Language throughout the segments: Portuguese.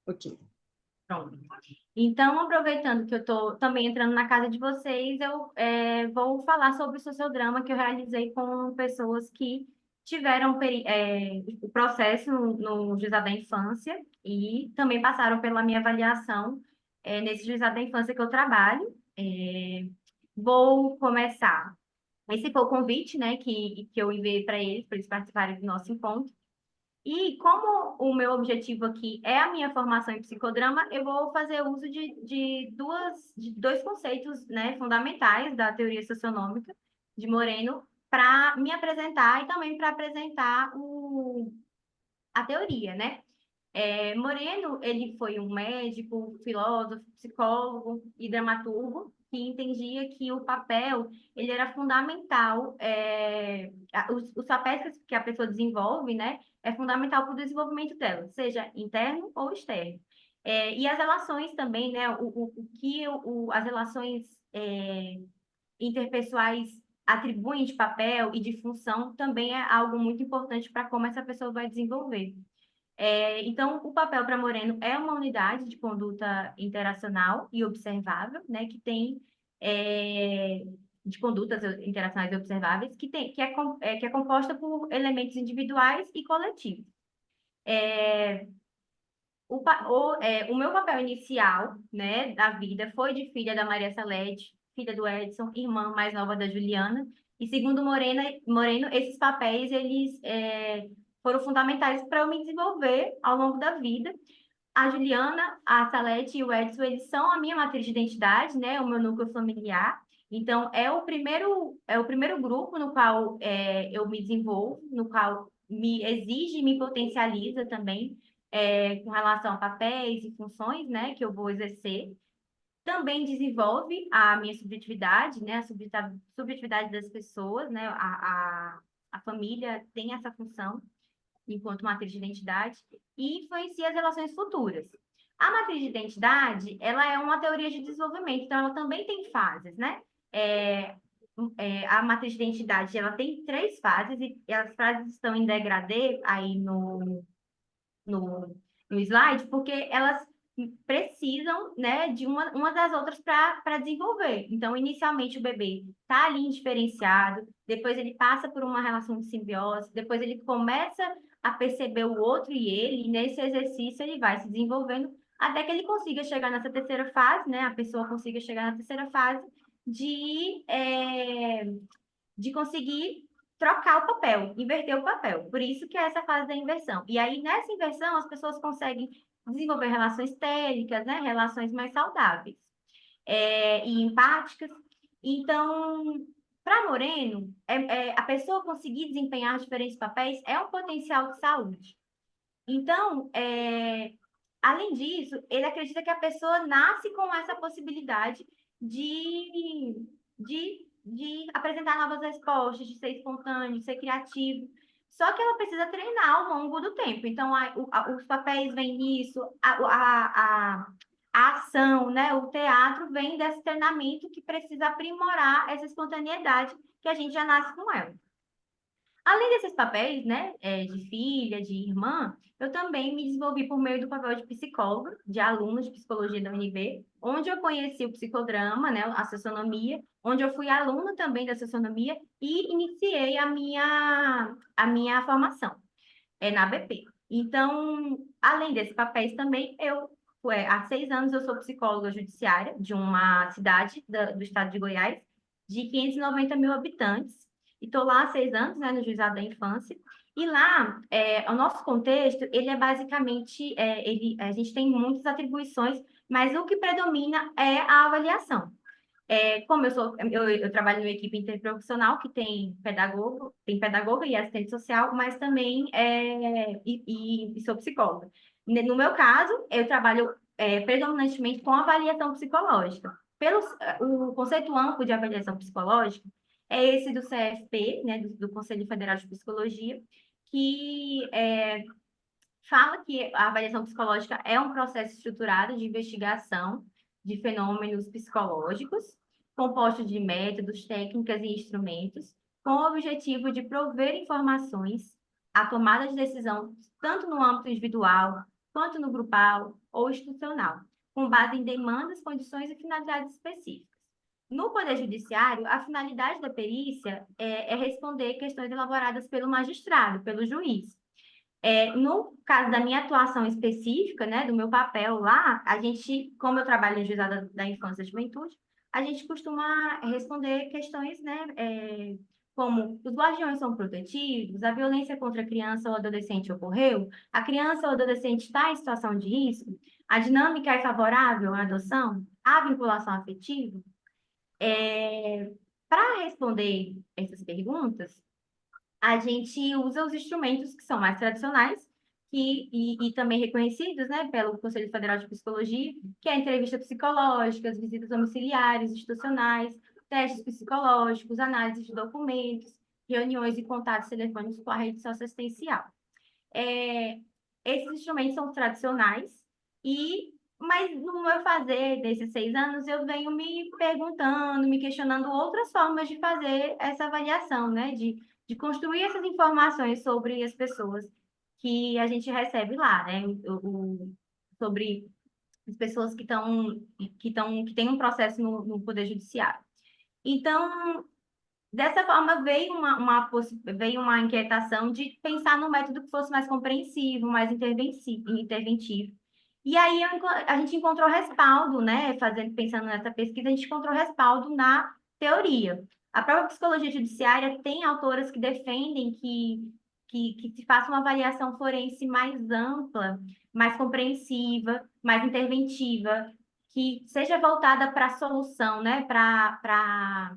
Ok. Pronto. Então, aproveitando que eu estou também entrando na casa de vocês, eu vou falar sobre o sociodrama que eu realizei com pessoas que tiveram o processo no juizado da infância e também passaram pela minha avaliação nesse juizado da infância que eu trabalho. Vou começar. Esse foi o convite, né, que eu enviei para eles participarem do nosso encontro. E como o meu objetivo aqui é a minha formação em psicodrama, eu vou fazer uso de dois conceitos, né, fundamentais da teoria socionômica de Moreno para me apresentar e também para apresentar a teoria, né? Moreno, ele foi um médico, filósofo, psicólogo e dramaturgo que entendia que o papel ele era fundamental, os papéis que a pessoa desenvolve, né, é fundamental para o desenvolvimento dela, seja interno ou externo. E as relações também, né, as relações interpessoais atribuem de papel e de função também é algo muito importante para como essa pessoa vai desenvolver. Então, o papel para Moreno é uma unidade de conduta interacional e observável, né, que tem de condutas interacionais e observáveis, que é composta por elementos individuais e coletivos. O meu papel inicial, né, da vida foi de filha da Maria Salete, filha do Edson, irmã mais nova da Juliana. E segundo Moreno, esses papéis eles foram fundamentais para eu me desenvolver ao longo da vida. A Juliana, a Salete e o Edson, eles são a minha matriz de identidade, né, o meu núcleo familiar. Então, é o primeiro grupo no qual eu me desenvolvo, no qual me exige e me potencializa também com relação a papéis e funções, né, que eu vou exercer. Também desenvolve a minha subjetividade, né, a subjetividade das pessoas, né, a família tem essa função enquanto matriz de identidade e influencia as relações futuras. A matriz de identidade, ela é uma teoria de desenvolvimento, então ela também tem fases, né? É, a matriz de identidade, ela tem três fases e as fases estão em degradê aí no, no slide, porque elas precisam, né, de uma das outras para desenvolver. Então, inicialmente, o bebê está ali indiferenciado, depois ele passa por uma relação de simbiose, depois ele começa a perceber o outro e ele, e nesse exercício ele vai se desenvolvendo até que ele consiga chegar nessa terceira fase, né, a pessoa consiga chegar na terceira fase de conseguir trocar o papel, inverter o papel. Por isso que é essa fase da inversão. E aí, nessa inversão, as pessoas conseguem desenvolver relações téricas, né? Relações mais saudáveis e empáticas. Então, para Moreno, a pessoa conseguir desempenhar diferentes papéis é um potencial de saúde. Então, além disso, ele acredita que a pessoa nasce com essa possibilidade de apresentar novas respostas, de ser espontâneo, de ser criativo. Só que ela precisa treinar ao longo do tempo. Então, os papéis vêm nisso, a ação, né? O teatro vem desse treinamento que precisa aprimorar essa espontaneidade que a gente já nasce com ela. Além desses papéis, né, de filha, de irmã, eu também me desenvolvi por meio do papel de psicóloga, de aluna de psicologia da UNB, onde eu conheci o psicodrama, né, a socionomia, onde eu fui aluna também da socionomia e iniciei a minha formação na ABP. Então, além desses papéis também, há 6 anos eu sou psicóloga judiciária de uma cidade do estado de Goiás, de 590 mil habitantes, e estou lá há 6 anos, né, no Juizado da Infância. E lá, o nosso contexto, ele é basicamente, a gente tem muitas atribuições, mas o que predomina é a avaliação. Como eu trabalho numa equipe interprofissional que tem pedagoga e assistente social, mas também e sou psicóloga. No meu caso, eu trabalho predominantemente com avaliação psicológica. O conceito amplo de avaliação psicológica é esse do CFP, né, do Conselho Federal de Psicologia, que fala que a avaliação psicológica é um processo estruturado de investigação de fenômenos psicológicos, composto de métodos, técnicas e instrumentos, com o objetivo de prover informações à tomada de decisão, tanto no âmbito individual, quanto no grupal ou institucional, com base em demandas, condições e finalidades específicas. No Poder Judiciário, a finalidade da perícia é responder questões elaboradas pelo magistrado, pelo juiz. No caso da minha atuação específica, né, do meu papel lá, a gente, como eu trabalho no Juizado da Infância e Juventude, a gente costuma responder questões, né, como os guardiões são protetivos, a violência contra a criança ou adolescente ocorreu, a criança ou adolescente está em situação de risco, a dinâmica é favorável à adoção, à vinculação afetiva. Para responder essas perguntas, a gente usa os instrumentos que são mais tradicionais e também reconhecidos, né, pelo Conselho Federal de Psicologia, que é entrevistas psicológicas, visitas domiciliares, institucionais, testes psicológicos, análise de documentos, reuniões e contatos telefônicos com a rede socioassistencial. É, Esses instrumentos são tradicionais, mas no meu fazer desses 6 anos, eu venho me perguntando, me questionando outras formas de fazer essa avaliação, né? De construir essas informações sobre as pessoas que a gente recebe lá, né? Sobre as pessoas que têm um processo no Poder Judiciário. Então, dessa forma, veio uma inquietação de pensar num método que fosse mais compreensivo, mais interventivo. E aí a gente encontrou respaldo, né? Pensando nessa pesquisa, a gente encontrou respaldo na teoria. A própria psicologia judiciária tem autoras que defendem que se faça uma avaliação forense mais ampla, mais compreensiva, mais interventiva, que seja voltada para a solução, né? Para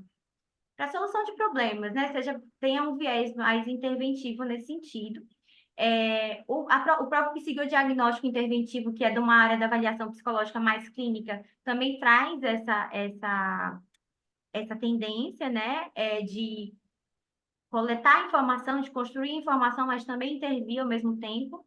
solução de problemas, né? Tenha um viés mais interventivo nesse sentido. O próprio psicodiagnóstico interventivo, que é de uma área da avaliação psicológica mais clínica, também traz essa tendência, né? De coletar informação, de construir informação, mas também intervir ao mesmo tempo.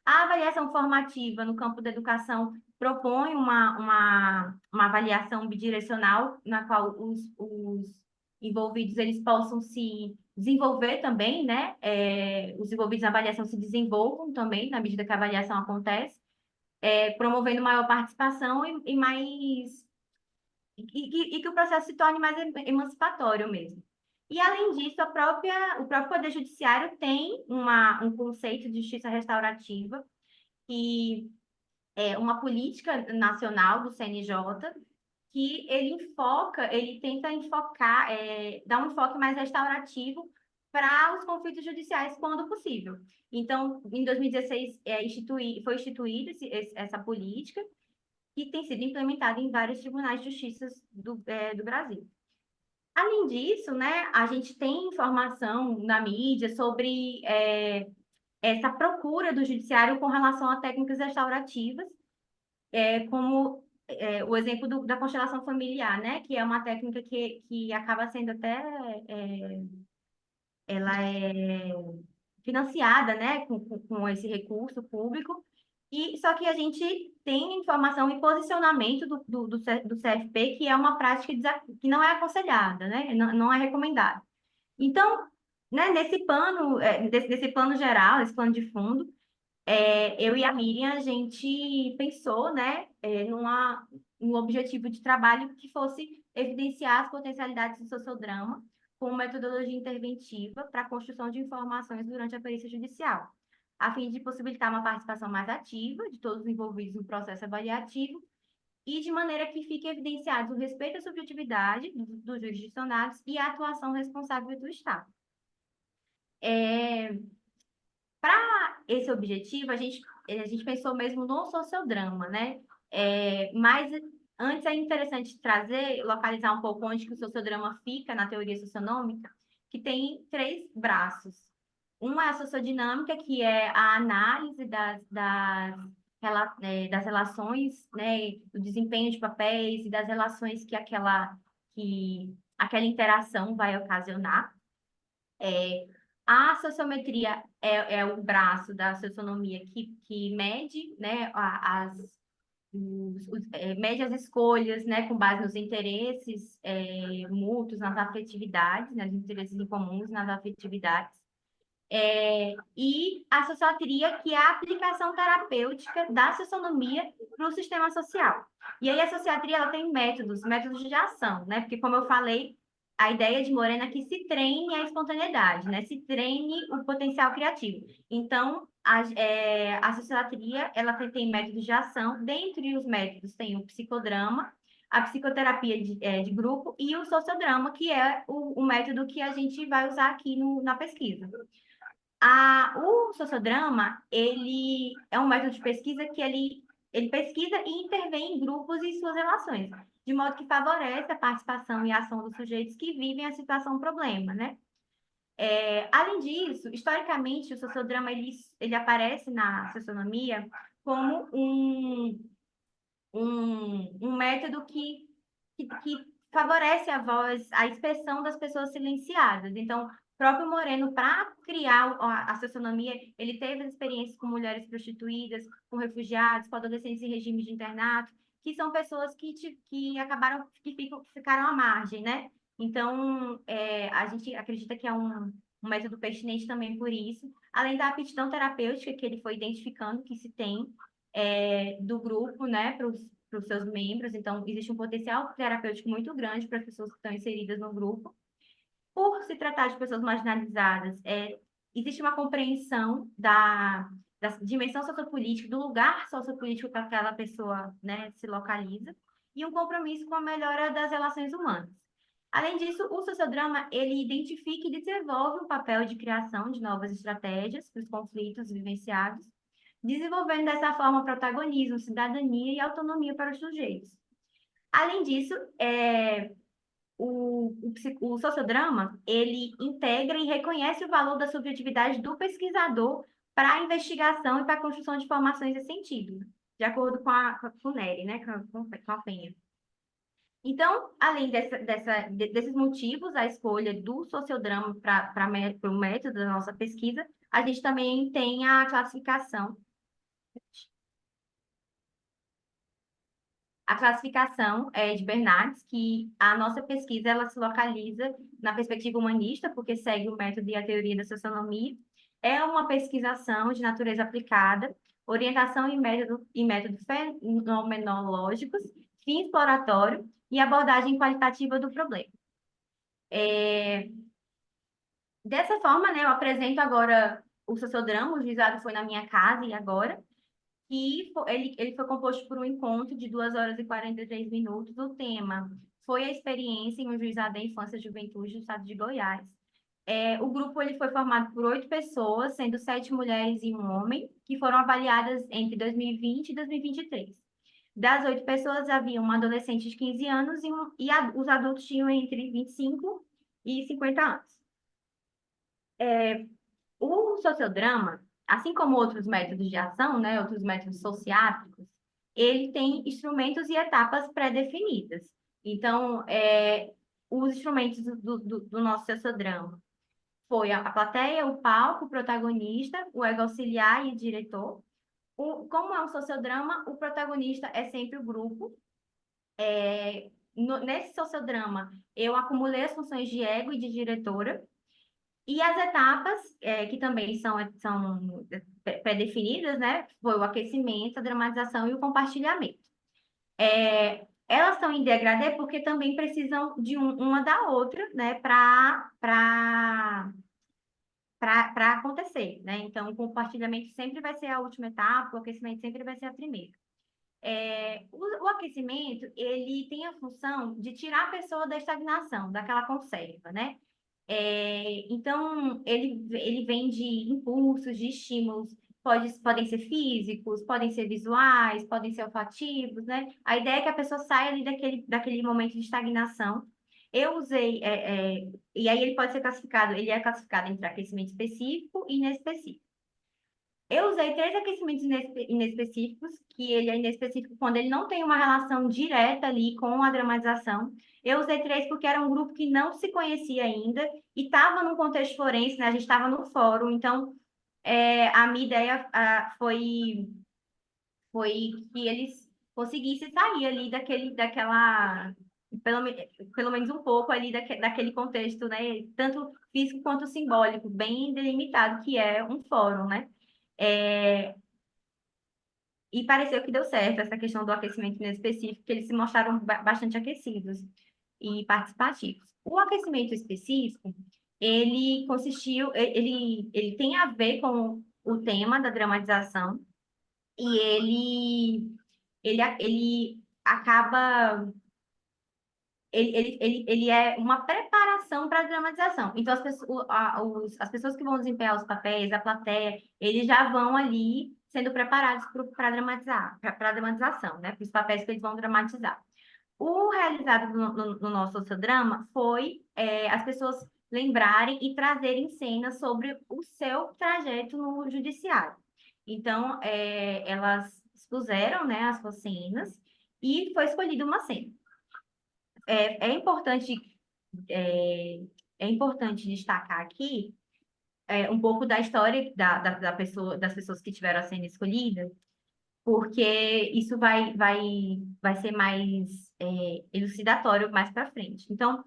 A avaliação formativa no campo da educação propõe uma avaliação bidirecional, na qual os envolvidos eles possam se desenvolver também, né? Os envolvidos na avaliação se desenvolvam também, na medida que a avaliação acontece, promovendo maior participação e mais e que o processo se torne mais emancipatório mesmo. E, além disso, o próprio Poder Judiciário tem um conceito de justiça restaurativa, que é uma política nacional do CNJ, que ele tenta enfocar, dar um enfoque mais restaurativo para os conflitos judiciais quando possível. Então, em 2016, foi instituída essa política, que tem sido implementada em vários tribunais de justiça do Brasil. Além disso, né, a gente tem informação na mídia sobre essa procura do judiciário com relação a técnicas restaurativas, como o exemplo da constelação familiar, né, que é uma técnica que acaba sendo até ela é financiada, né, com esse recurso público, e só que a gente tem informação e posicionamento do CFP, que é uma prática que não é aconselhada, né, não é recomendada. Então, né, nesse plano geral, esse plano de fundo, eu e a Miriam, a gente pensou, né, num objetivo de trabalho que fosse evidenciar as potencialidades do sociodrama com metodologia interventiva para a construção de informações durante a perícia judicial, a fim de possibilitar uma participação mais ativa de todos os envolvidos no processo avaliativo e de maneira que fique evidenciado o respeito à subjetividade dos jurisdicionados e a atuação responsável do Estado. Para esse objetivo, a gente pensou mesmo no sociodrama, né? Mas antes é interessante localizar um pouco onde que o sociodrama fica na teoria socionômica, que tem 3 braços. Um é a sociodinâmica, que é a análise das relações, né, do desempenho de papéis e das relações que aquela interação vai ocasionar. A sociometria é o braço da socionomia que mede, né, mede as escolhas, né, com base nos interesses mútuos, nas afetividades, né, nos interesses em comuns, nas afetividades. E a socioatria, que é a aplicação terapêutica da socionomia para o sistema social. E aí a socioatria ela tem métodos de ação, né? Porque, como eu falei, a ideia de Morena é que se treine a espontaneidade, né? Se treine o potencial criativo. Então, a socioatria ela tem métodos de ação. Dentre os métodos tem o psicodrama, a psicoterapia de grupo e o sociodrama, que é o método que a gente vai usar aqui na pesquisa. O sociodrama, ele é um método de pesquisa que ele pesquisa e intervém em grupos e suas relações, de modo que favorece a participação e a ação dos sujeitos que vivem a situação problema, né? Além disso, historicamente, o sociodrama, ele aparece na socionomia como um método que favorece a voz, a expressão das pessoas silenciadas. Então, o próprio Moreno, para criar a socionomia, ele teve experiências com mulheres prostituídas, com refugiados, com adolescentes em regimes de internato, que são pessoas que acabaram, ficaram à margem, né? Então, a gente acredita que é um método pertinente também por isso, além da aptidão terapêutica que ele foi identificando que se tem do grupo, né, para os seus membros. Então, existe um potencial terapêutico muito grande para as pessoas que estão inseridas no grupo. Por se tratar de pessoas marginalizadas, existe uma compreensão da dimensão sociopolítica, do lugar sociopolítico que aquela pessoa, né, se localiza, e um compromisso com a melhora das relações humanas. Além disso, o sociodrama, ele identifica e desenvolve o papel de criação de novas estratégias para os conflitos vivenciados, desenvolvendo dessa forma protagonismo, cidadania e autonomia para os sujeitos. Além disso, o sociodrama, ele integra e reconhece o valor da subjetividade do pesquisador para a investigação e para a construção de informações e sentido, de acordo com o Nery, né, com a Penha. Então, além desses motivos, a escolha do sociodrama para o método da nossa pesquisa, a gente também tem a classificação de Bernardes, que a nossa pesquisa ela se localiza na perspectiva humanista, porque segue o método e a teoria da socionomia. É uma pesquisação de natureza aplicada, orientação e métodos fenomenológicos, fim exploratório e abordagem qualitativa do problema. Dessa forma, né, eu apresento agora o sociodrama, o juizado foi na minha casa e agora, e ele foi composto por um encontro de 2 horas e 43 minutos. O tema foi a experiência em um juizado da infância e juventude do estado de Goiás. O grupo ele foi formado por 8 pessoas, sendo 7 mulheres e um homem, que foram avaliadas entre 2020 e 2023. Das 8 pessoas, havia uma adolescente de 15 anos os adultos tinham entre 25 e 50 anos. O sociodrama, assim como outros métodos de ação, né, outros métodos sociátricos, ele tem instrumentos e etapas pré-definidas. Então, os instrumentos do nosso sociodrama foi a plateia, o palco, o protagonista, o ego auxiliar e o diretor. Como é um sociodrama, o protagonista é sempre o grupo. Nesse sociodrama, eu acumulei as funções de ego e de diretora, e as etapas, que também são pré-definidas, né? Foi o aquecimento, a dramatização e o compartilhamento. Elas estão em degradê porque também precisam de uma da outra, né? Para acontecer, né? Então, o compartilhamento sempre vai ser a última etapa, o aquecimento sempre vai ser a primeira. O aquecimento, ele tem a função de tirar a pessoa da estagnação, daquela conserva, né? Então, ele vem de impulsos, de estímulos, podem ser físicos, podem ser visuais, podem ser olfativos, né? A ideia é que a pessoa saia ali daquele momento de estagnação. Eu usei, e aí ele pode ser classificado, ele é classificado entre aquecimento específico e inespecífico. Eu usei 3 aquecimentos inespecíficos, que ele é inespecífico quando ele não tem uma relação direta ali com a dramatização. Eu usei 3 porque era um grupo que não se conhecia ainda e estava no contexto forense, né? A gente estava no fórum, então a minha ideia foi que eles conseguissem sair ali daquela, pelo menos um pouco ali daquele contexto, né? Tanto físico quanto simbólico, bem delimitado, que é um fórum, né? É, e pareceu que deu certo essa questão do aquecimento nesse específico, que eles se mostraram bastante aquecidos e participativos. O aquecimento específico, ele consistiu, ele tem a ver com o tema da dramatização e ele acaba ele é uma preparação para a dramatização. Então, as pessoas que vão desempenhar os papéis, a plateia, eles já vão ali sendo preparados para dramatizar, para a dramatização, né? Para os papéis que eles vão dramatizar. O realizado no nosso sociodrama foi as pessoas lembrarem e trazerem cenas sobre o seu trajeto no judiciário. Então, elas expuseram, né, as suas cenas e foi escolhida uma cena. É importante, é, é importante destacar aqui um pouco da história da pessoa, das pessoas que tiveram a cena escolhida, porque isso vai ser mais elucidatório mais para frente. Então,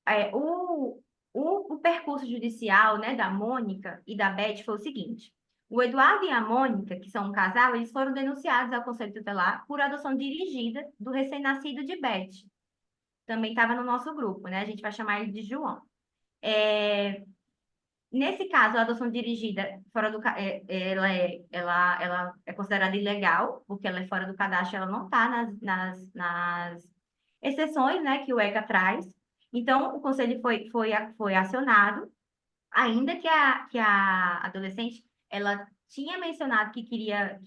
é, o, o percurso judicial, né, da Mônica e da Beth foi o seguinte. O Eduardo e a Mônica, que são um casal, eles foram denunciados ao Conselho Tutelar por adoção dirigida do recém-nascido de Beth. Também estava no nosso grupo, né? A gente vai chamar ele de João. É, Nesse caso, a adoção dirigida fora do ela é considerada ilegal, porque ela é fora do cadastro, ela não está nas exceções, né, que o ECA traz. Então, o conselho foi acionado, ainda que a adolescente ela tinha mencionado que queria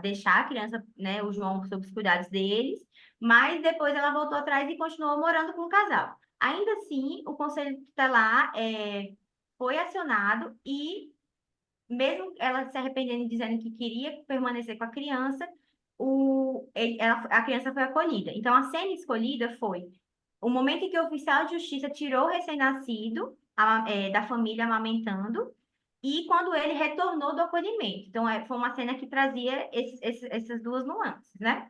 deixar a criança, né, o João, sob os cuidados deles, mas depois ela voltou atrás e continuou morando com o casal. Ainda assim, o conselho tutelar foi acionado e, mesmo ela se arrependendo e dizendo que queria permanecer com a criança, a criança foi acolhida. Então, a cena escolhida foi o momento em que o oficial de justiça tirou o recém-nascido da família amamentando e quando ele retornou do acolhimento. Então, foi uma cena que trazia essas duas nuances, né?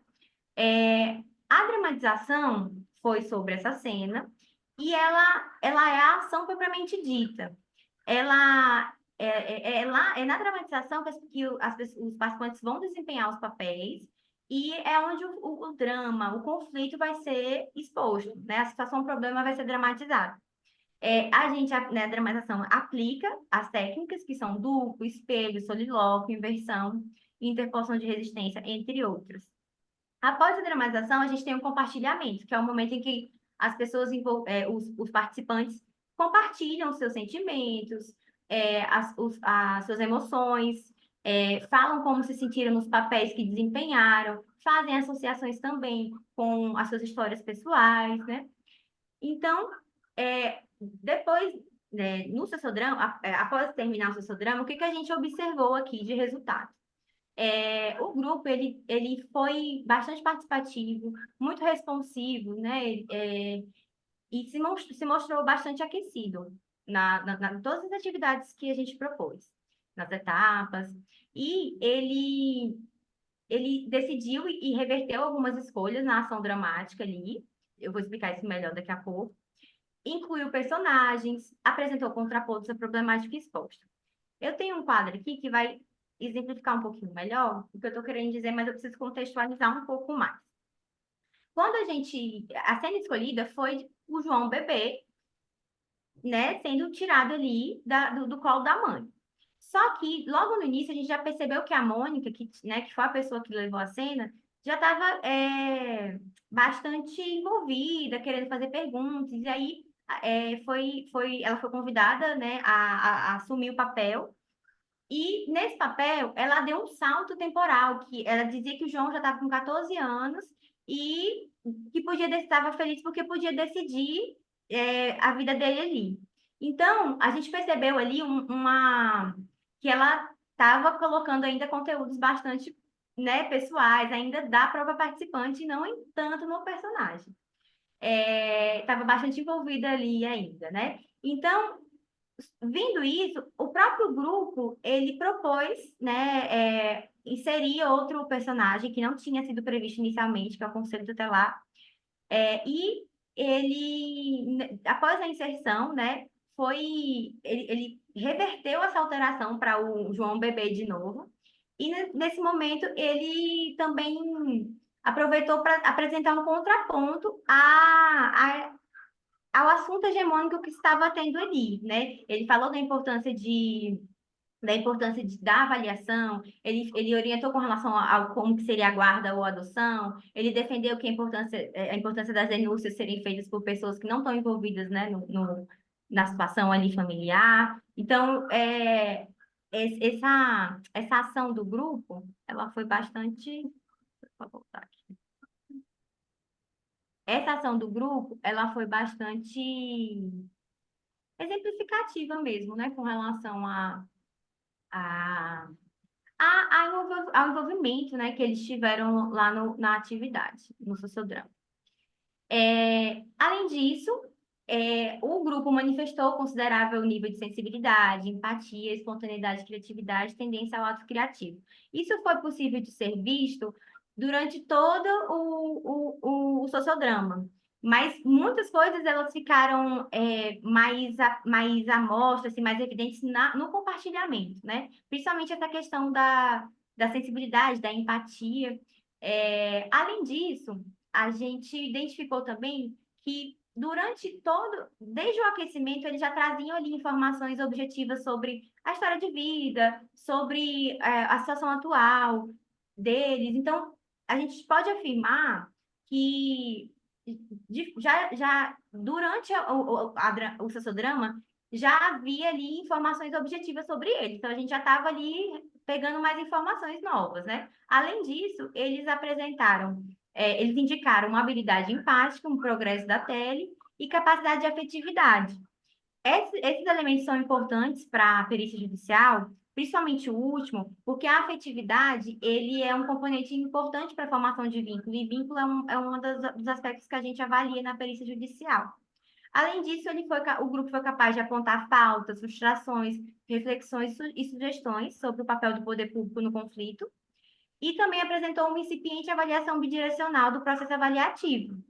A dramatização foi sobre essa cena e ela é a ação propriamente dita. Ela é na dramatização os participantes vão desempenhar os papéis e é onde o drama, o conflito vai ser exposto, né? A situação, o problema vai ser dramatizado. A dramatização aplica as técnicas que são duplo, espelho, solilóquio, inversão, interposição de resistência, entre outras. Após a dramatização, a gente tem um compartilhamento, que é o momento em que as pessoas, os participantes, compartilham os seus sentimentos, as suas emoções, falam como se sentiram nos papéis que desempenharam, fazem associações também com as suas histórias pessoais, né? Então, depois, né, no sociodrama, após terminar o sociodrama, o que que a gente observou aqui de resultado? O grupo ele foi bastante participativo, muito responsivo, né? E se mostrou bastante aquecido em todas as atividades que a gente propôs, nas etapas. E ele decidiu e reverteu algumas escolhas na ação dramática ali. Eu vou explicar isso melhor daqui a pouco. Incluiu personagens, apresentou contrapontos à problemática exposta. Eu tenho um quadro aqui que vai exemplificar um pouquinho melhor o que eu estou querendo dizer, mas eu preciso contextualizar um pouco mais. A cena escolhida foi o João bebê, né, sendo tirado ali do colo da mãe. Só que, logo no início, a gente já percebeu que a Mônica, que foi a pessoa que levou a cena, já estava bastante envolvida, querendo fazer perguntas, e aí ela foi convidada, né, a assumir o papel. E nesse papel, ela deu um salto temporal, que ela dizia que o João já estava com 14 anos e que estava feliz porque podia decidir a vida dele ali. Então, a gente percebeu ali que ela estava colocando ainda conteúdos bastante, né, pessoais, ainda da própria participante, e não em tanto no personagem. Estava bastante envolvida ali ainda, né? Então, vindo isso, o próprio grupo, ele propôs, né, inserir outro personagem que não tinha sido previsto inicialmente, que é o Conselho Tutelar, e ele, após a inserção, né, ele reverteu essa alteração para o João bebê de novo. E nesse momento ele também aproveitou para apresentar um contraponto ao assunto hegemônico que estava tendo ali, né? Ele falou da avaliação, ele orientou com relação ao como que seria a guarda ou a adoção, ele defendeu que a importância das denúncias serem feitas por pessoas que não estão envolvidas, né, na situação ali familiar. Então, essa ação do grupo, ela foi bastante... Vou voltar aqui. Essa ação do grupo, ela foi bastante exemplificativa mesmo, né, com relação a ao envolvimento, né, que eles tiveram lá na atividade, no sociodrama. Além disso, o grupo manifestou considerável nível de sensibilidade, empatia, espontaneidade, criatividade, tendência ao ato criativo. Isso foi possível de ser visto durante todo o sociodrama. Mas muitas coisas elas ficaram mais à mostra, assim, mais evidentes no compartilhamento, né? Principalmente essa questão da sensibilidade, da empatia. Além disso, a gente identificou também que desde o aquecimento, eles já traziam ali informações objetivas sobre a história de vida, sobre a situação atual deles. Então, a gente pode afirmar que já durante o sociodrama já havia ali informações objetivas sobre ele. Então, a gente já estava ali pegando mais informações novas, né? Além disso, eles indicaram uma habilidade empática, um progresso da tele e capacidade de afetividade. Esses elementos são importantes para a perícia judicial, principalmente o último, porque a afetividade, ele é um componente importante para a formação de vínculo, e vínculo é um dos aspectos que a gente avalia na perícia judicial. Além disso, o grupo foi capaz de apontar faltas, frustrações, reflexões e sugestões sobre o papel do poder público no conflito, e também apresentou uma incipiente avaliação bidirecional do processo avaliativo.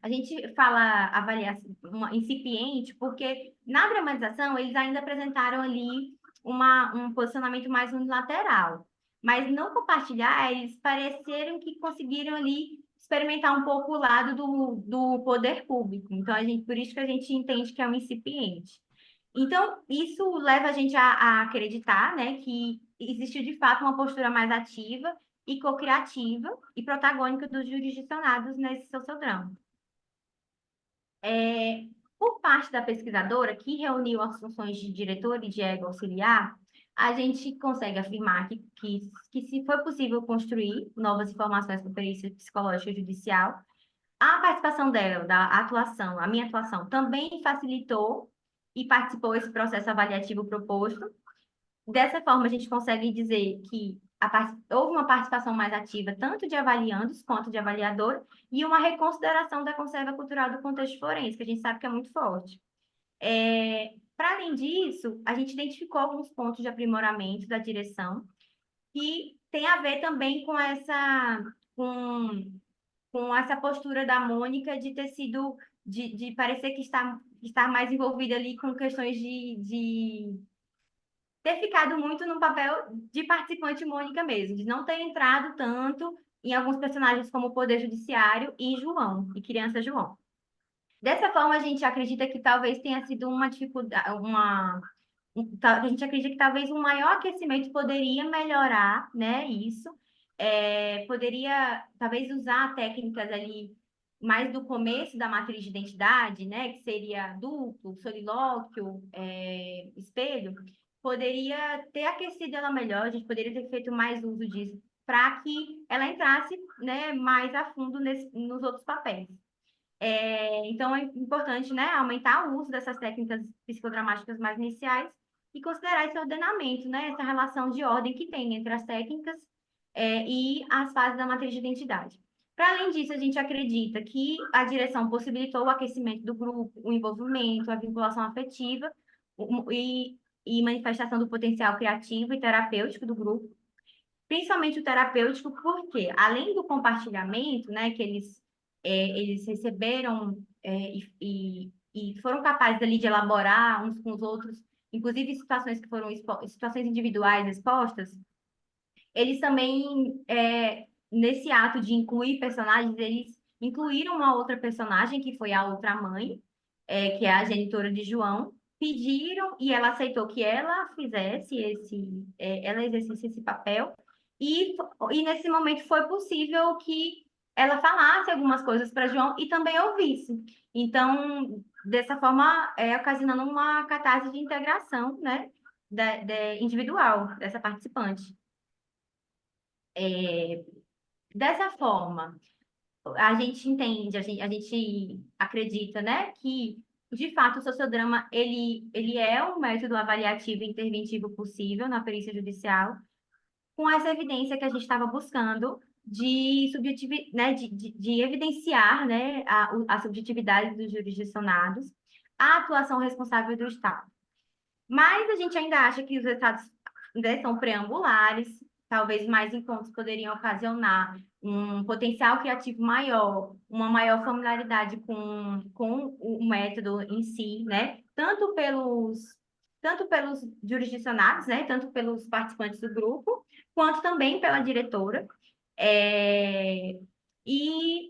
A gente fala avaliação incipiente porque na dramatização eles ainda apresentaram ali um posicionamento mais unilateral, mas no compartilhar eles pareceram que conseguiram ali experimentar um pouco o lado do poder público. Então por isso que a gente entende que é um incipiente. Então, isso leva a gente a acreditar, né, que existiu de fato uma postura mais ativa e co-criativa e protagônica dos jurisdicionados nesse sociodrama. Por parte da pesquisadora, que reuniu as funções de diretor e de ego auxiliar, a gente consegue afirmar que se foi possível construir novas informações para perícia psicológica judicial, a participação dela, a minha atuação, também facilitou e participou desse processo avaliativo proposto. Dessa forma, a gente consegue dizer que houve uma participação mais ativa, tanto de avaliandos quanto de avaliador, e uma reconsideração da conserva cultural do contexto forense, que a gente sabe que é muito forte. Para além disso, a gente identificou alguns pontos de aprimoramento da direção, que tem a ver também com essa postura da Mônica de ter sido, de parecer que está mais envolvida ali com questões de ter ficado muito no papel de participante Mônica mesmo, de não ter entrado tanto em alguns personagens como o Poder Judiciário e João, e Criança João. Dessa forma, a gente acredita que talvez tenha sido uma dificuldade, a gente acredita que talvez um maior aquecimento poderia melhorar, né, isso, poderia talvez usar técnicas ali mais do começo da matriz de identidade, né, que seria duplo, solilóquio, espelho, poderia ter aquecido ela melhor, a gente poderia ter feito mais uso disso para que ela entrasse, né, mais a fundo nos outros papéis. Então, é importante, né, aumentar o uso dessas técnicas psicodramáticas mais iniciais e considerar esse ordenamento, né, essa relação de ordem que tem entre as técnicas e as fases da matriz de identidade. Para além disso, a gente acredita que a direção possibilitou o aquecimento do grupo, o envolvimento, a vinculação afetiva e manifestação do potencial criativo e terapêutico do grupo, principalmente o terapêutico, porque além do compartilhamento, né, que eles receberam e foram capazes ali de elaborar uns com os outros, inclusive situações que foram situações individuais expostas, eles também, nesse ato de incluir personagens, eles incluíram uma outra personagem, que foi a outra mãe, que é a genitora de João, pediram e ela aceitou que ela fizesse ela exercesse esse papel, e, e nesse momento foi possível que ela falasse algumas coisas para João e também ouvisse. Então, dessa forma, ocasionando uma catarse de integração, né, individual dessa participante. Dessa forma, a gente entende, a gente acredita, né, que de fato o sociodrama ele é um método avaliativo e interventivo possível na perícia judicial, com essa evidência que a gente estava buscando né, de evidenciar, né, a subjetividade dos jurisdicionados, a atuação responsável do Estado. Mas a gente ainda acha que os resultados, né, são preambulares, talvez mais encontros poderiam ocasionar um potencial criativo maior, uma maior familiaridade com o método em si, né? Tanto pelos jurisdicionados, né? Tanto pelos participantes do grupo, quanto também pela diretora. E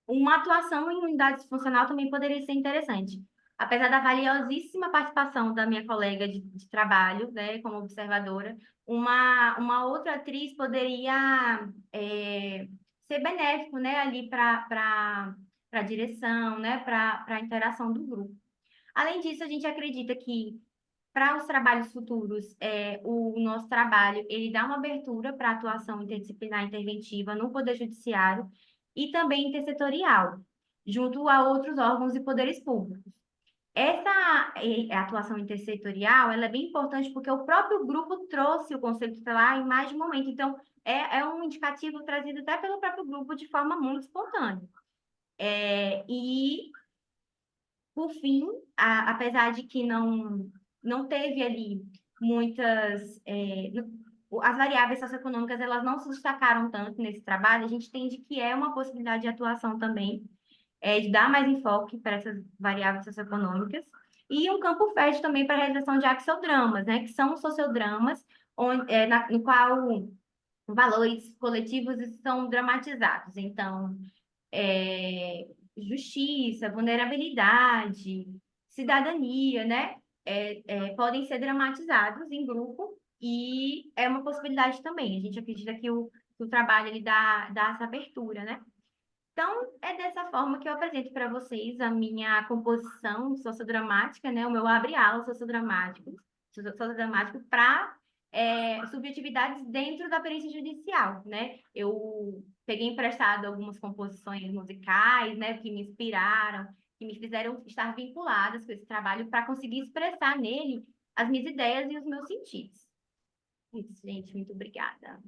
uma atuação em unidade funcional também poderia ser interessante. Apesar da valiosíssima participação da minha colega de trabalho, né, como observadora, uma outra atriz poderia ser benéfico, né, ali para a direção, né, para a interação do grupo. Além disso, a gente acredita que para os trabalhos futuros, o nosso trabalho ele dá uma abertura para atuação interdisciplinar interventiva no Poder Judiciário e também intersetorial, junto a outros órgãos e poderes públicos. Essa atuação intersetorial ela é bem importante porque o próprio grupo trouxe o conceito tutelar em mais de um momento. Então, é um indicativo trazido até pelo próprio grupo de forma muito espontânea. E por fim, apesar de que não teve ali muitas. As variáveis socioeconômicas elas não se destacaram tanto nesse trabalho, a gente entende que é uma possibilidade de atuação também, de dar mais enfoque para essas variáveis socioeconômicas, e um campo fértil também para a realização de axiodramas, né, que são sociodramas no qual valores coletivos são dramatizados. Então, justiça, vulnerabilidade, cidadania, né? Podem ser dramatizados em grupo e é uma possibilidade também. A gente acredita que o trabalho ele dá essa abertura, né? Então, é dessa forma que eu apresento para vocês a minha composição sociodramática, né? O meu abre-alas sociodramático para subjetividades dentro da perícia judicial, né? Eu peguei emprestado algumas composições musicais, né? Que me inspiraram, que me fizeram estar vinculadas com esse trabalho para conseguir expressar nele as minhas ideias e os meus sentidos. Isso, gente, muito obrigada.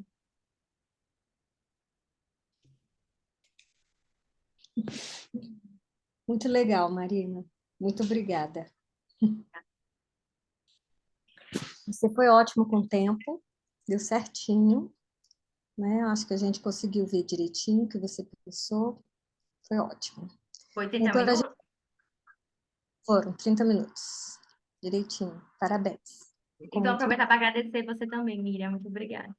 Muito legal, Marina. Muito obrigada. Você foi ótimo com o tempo, deu certinho, né? Acho que a gente conseguiu ver direitinho o que você pensou. Foi ótimo. Foi 30 minutos? Foram 30 minutos. Direitinho. Parabéns. Então, aproveitar para agradecer você também, Miriam. Muito obrigada.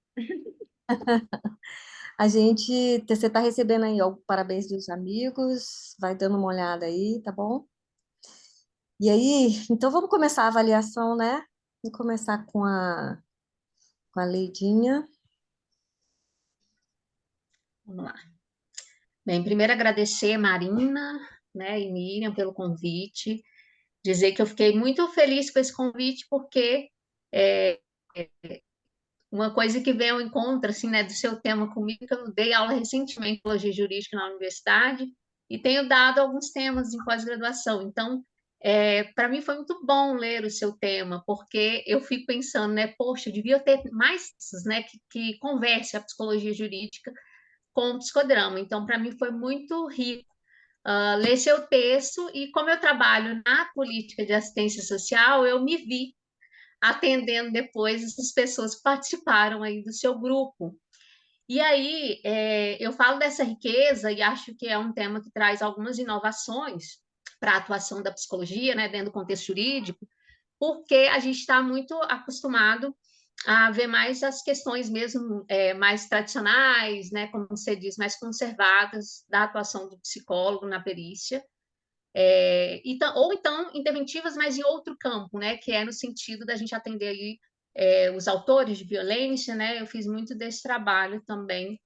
Você está recebendo aí o parabéns dos amigos, vai dando uma olhada aí, tá bom? E aí, então vamos começar a avaliação, né? Vamos começar com a Leidinha. Vamos lá. Bem, primeiro agradecer Marina, né, e Miriam pelo convite, dizer que eu fiquei muito feliz com esse convite, porque uma coisa que vem ao encontro, assim, né, do seu tema comigo, que eu dei aula recentemente de Psicologia Jurídica na universidade, e tenho dado alguns temas em pós-graduação, então, para mim foi muito bom ler o seu tema, porque eu fico pensando, né, poxa, eu devia ter mais, né, que converse a psicologia jurídica com o psicodrama. Então, para mim foi muito rico ler seu texto e como eu trabalho na política de assistência social, eu me vi atendendo depois essas pessoas que participaram aí do seu grupo. E aí, eu falo dessa riqueza e acho que é um tema que traz algumas inovações, para a atuação da psicologia, né, dentro do contexto jurídico, porque a gente está muito acostumado a ver mais as questões mesmo mais tradicionais, né, como você diz, mais conservadas da atuação do psicólogo na perícia, ou então interventivas, mas em outro campo, né, que é no sentido da gente atender aí os autores de violência, né, eu fiz muito desse trabalho também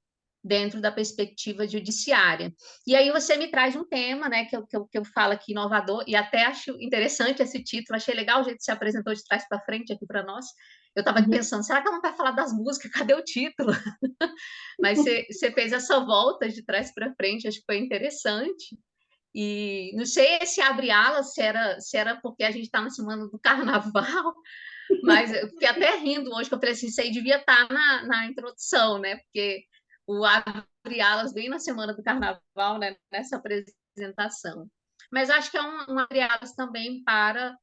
dentro da perspectiva judiciária. E aí você me traz um tema, né, que eu falo aqui, inovador, e até acho interessante esse título, achei legal o jeito que você apresentou de trás para frente aqui para nós. Eu estava pensando, será que ela não vai falar das músicas? Cadê o título? Mas você fez essa volta de trás para frente, acho que foi interessante. E não sei se abre alas, se era porque a gente está na semana do carnaval, mas eu fiquei até rindo hoje, que eu falei assim, isso aí devia estar na introdução, né? Porque o abre alas bem na semana do carnaval, né? Nessa apresentação. Mas acho que é um abre alas também para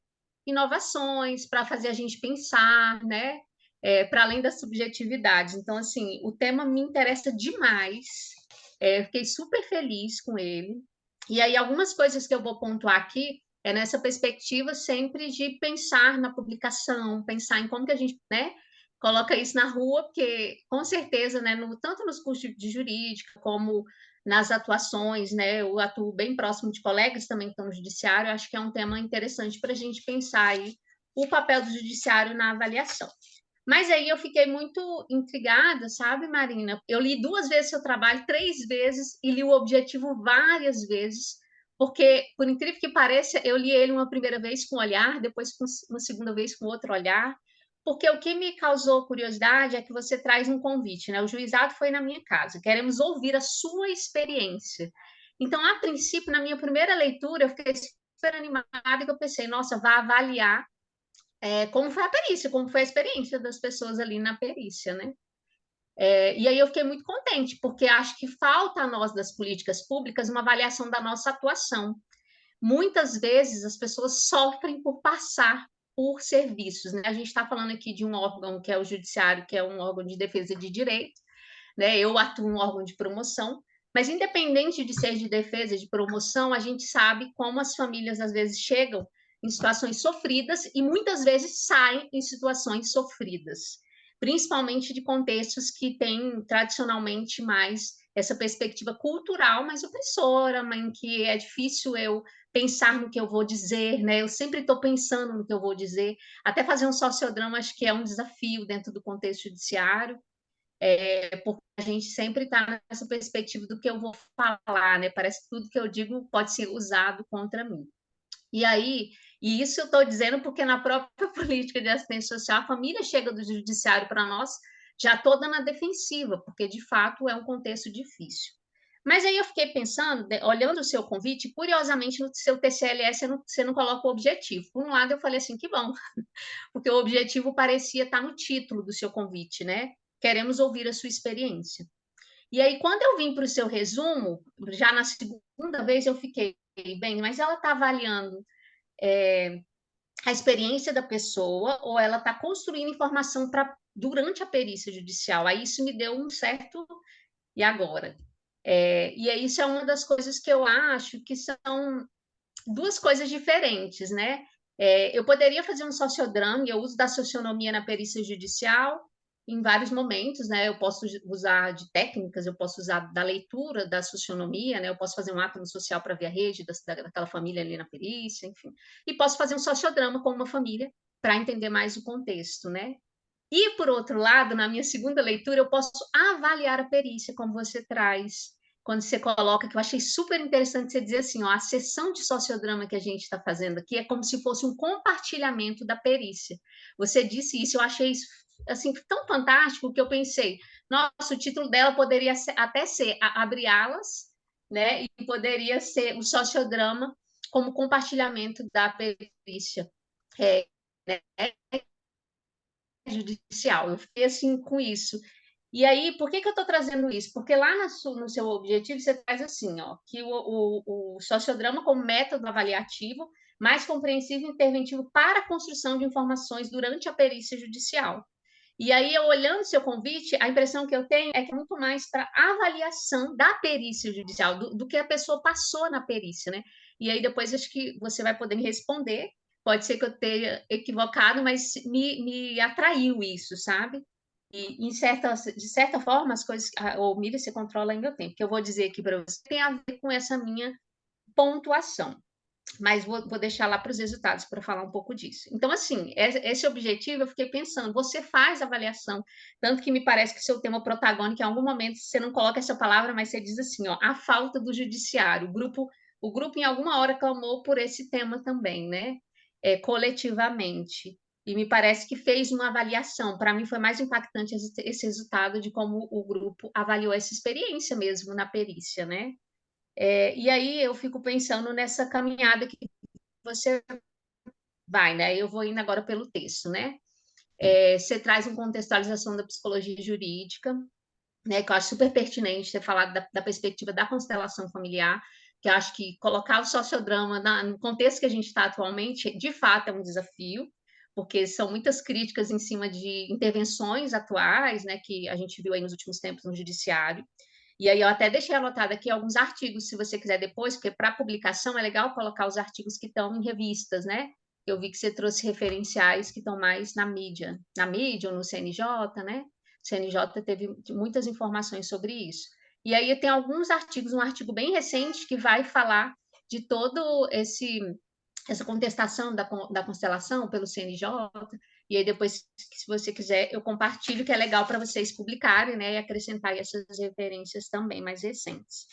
inovações, para fazer a gente pensar, né? Para além das subjetividades. Então, assim, o tema me interessa demais. Fiquei super feliz com ele. E aí, algumas coisas que eu vou pontuar aqui é nessa perspectiva sempre de pensar na publicação, pensar em como que a gente, né, coloca isso na rua, porque com certeza, né, tanto nos cursos de jurídica como nas atuações, né, eu atuo bem próximo de colegas também que estão no judiciário, acho que é um tema interessante para a gente pensar aí o papel do judiciário na avaliação. Mas aí eu fiquei muito intrigada, sabe, Marina? Eu li 2 vezes seu trabalho, 3 vezes, e li o Objetivo várias vezes, porque, por incrível que pareça, eu li ele uma primeira vez com um olhar, depois uma segunda vez com outro olhar, porque o que me causou curiosidade é que você traz um convite, né? O juizado foi na minha casa, queremos ouvir a sua experiência. Então, a princípio, na minha primeira leitura, eu fiquei super animada, que eu pensei, nossa, vai avaliar como foi a perícia, como foi a experiência das pessoas ali na perícia, né? E aí eu fiquei muito contente, porque acho que falta a nós, das políticas públicas, uma avaliação da nossa atuação. Muitas vezes as pessoas sofrem por passar por serviços, né? A gente está falando aqui de um órgão que é o judiciário, que é um órgão de defesa de direito, né? Eu atuo no órgão de promoção, mas independente de ser de defesa, de promoção, a gente sabe como as famílias às vezes chegam em situações sofridas e muitas vezes saem em situações sofridas, principalmente de contextos que têm tradicionalmente mais essa perspectiva cultural mais opressora, em que é difícil eu pensar no que eu vou dizer, né? Eu sempre estou pensando no que eu vou dizer. Até fazer um sociodrama acho que é um desafio dentro do contexto judiciário, porque a gente sempre está nessa perspectiva do que eu vou falar, né? Parece que tudo que eu digo pode ser usado contra mim. E aí, e isso eu estou dizendo porque na própria política de assistência social, a família chega do judiciário para nós já toda na defensiva, porque de fato é um contexto difícil. Mas aí eu fiquei pensando, olhando o seu convite, curiosamente no seu TCLS você não coloca o objetivo. Por um lado eu falei assim, que bom, porque o objetivo parecia estar no título do seu convite, né? Queremos ouvir a sua experiência. E aí, quando eu vim para o seu resumo, já na segunda vez eu fiquei, bem, mas ela está avaliando a experiência da pessoa ou ela está construindo informação durante a perícia judicial? Aí isso me deu um certo e agora. E aí isso é uma das coisas que eu acho que são 2 coisas diferentes, né? Eu poderia fazer um sociodrama, e eu uso da socionomia na perícia judicial em vários momentos, né? Eu posso usar de técnicas, eu posso usar da leitura da socionomia, né? Eu posso fazer um átomo social para ver a rede daquela família ali na perícia, enfim. E posso fazer um sociodrama com uma família para entender mais o contexto, né? E, por outro lado, na minha segunda leitura, eu posso avaliar a perícia, como você traz, quando você coloca, que eu achei super interessante você dizer assim, ó, a sessão de sociodrama que a gente está fazendo aqui é como se fosse um compartilhamento da perícia. Você disse isso, eu achei isso assim, tão fantástico que eu pensei, nossa, o título dela poderia até ser Abre Alas, né? E poderia ser o sociodrama como compartilhamento da perícia. Né? Judicial. Eu fiquei assim com isso. E aí, por que eu estou trazendo isso? Porque lá no seu objetivo você traz assim, ó, que o sociodrama como método avaliativo mais compreensível e interventivo para a construção de informações durante a perícia judicial. E aí, eu olhando seu convite, a impressão que eu tenho é que é muito mais para avaliação da perícia judicial, do que a pessoa passou na perícia, né? e aí depois acho que você vai poder me responder. Pode ser que eu tenha equivocado, mas me atraiu isso, sabe? E de certa forma, as coisas. Ô, Miriam, você controla aí meu tempo, que eu vou dizer aqui para você, tem a ver com essa minha pontuação. Mas vou deixar lá para os resultados para falar um pouco disso. Então, assim, esse objetivo eu fiquei pensando, você faz avaliação, tanto que me parece que seu tema protagônico, em algum momento você não coloca essa palavra, mas você diz assim, ó, a falta do judiciário. O grupo em alguma hora clamou por esse tema também, né? Coletivamente. E me parece que fez uma avaliação. Para mim foi mais impactante esse resultado de como o grupo avaliou essa experiência mesmo na perícia, né? E aí eu fico pensando nessa caminhada que você vai, né? Eu vou indo agora pelo texto, né? Você traz uma contextualização da psicologia jurídica, né? Que eu acho super pertinente ter falado da perspectiva da constelação familiar, que eu acho que colocar o sociodrama no contexto que a gente está atualmente, de fato, é um desafio, porque são muitas críticas em cima de intervenções atuais, né? Que a gente viu aí nos últimos tempos no judiciário. E aí eu até deixei anotado aqui alguns artigos, se você quiser depois, porque para publicação é legal colocar os artigos que estão em revistas, né? Eu vi que você trouxe referenciais que estão mais na mídia ou no CNJ, né? O CNJ teve muitas informações sobre isso. E aí tem alguns artigos, um artigo bem recente que vai falar de todo essa contestação da constelação pelo CNJ, e aí depois, se você quiser, eu compartilho, que é legal para vocês publicarem, né, e acrescentar essas referências também mais recentes.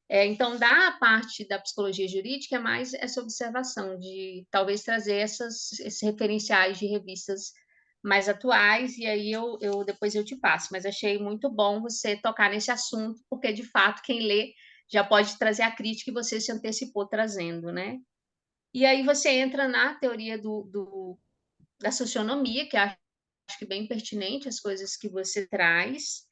Então, da parte da psicologia jurídica, é mais essa observação de talvez trazer esses referenciais de revistas mais atuais, e aí depois eu te passo, mas achei muito bom você tocar nesse assunto, porque, de fato, quem lê já pode trazer a crítica que você se antecipou trazendo, né? E aí você entra na teoria da socionomia, que acho que bem pertinente as coisas que você traz.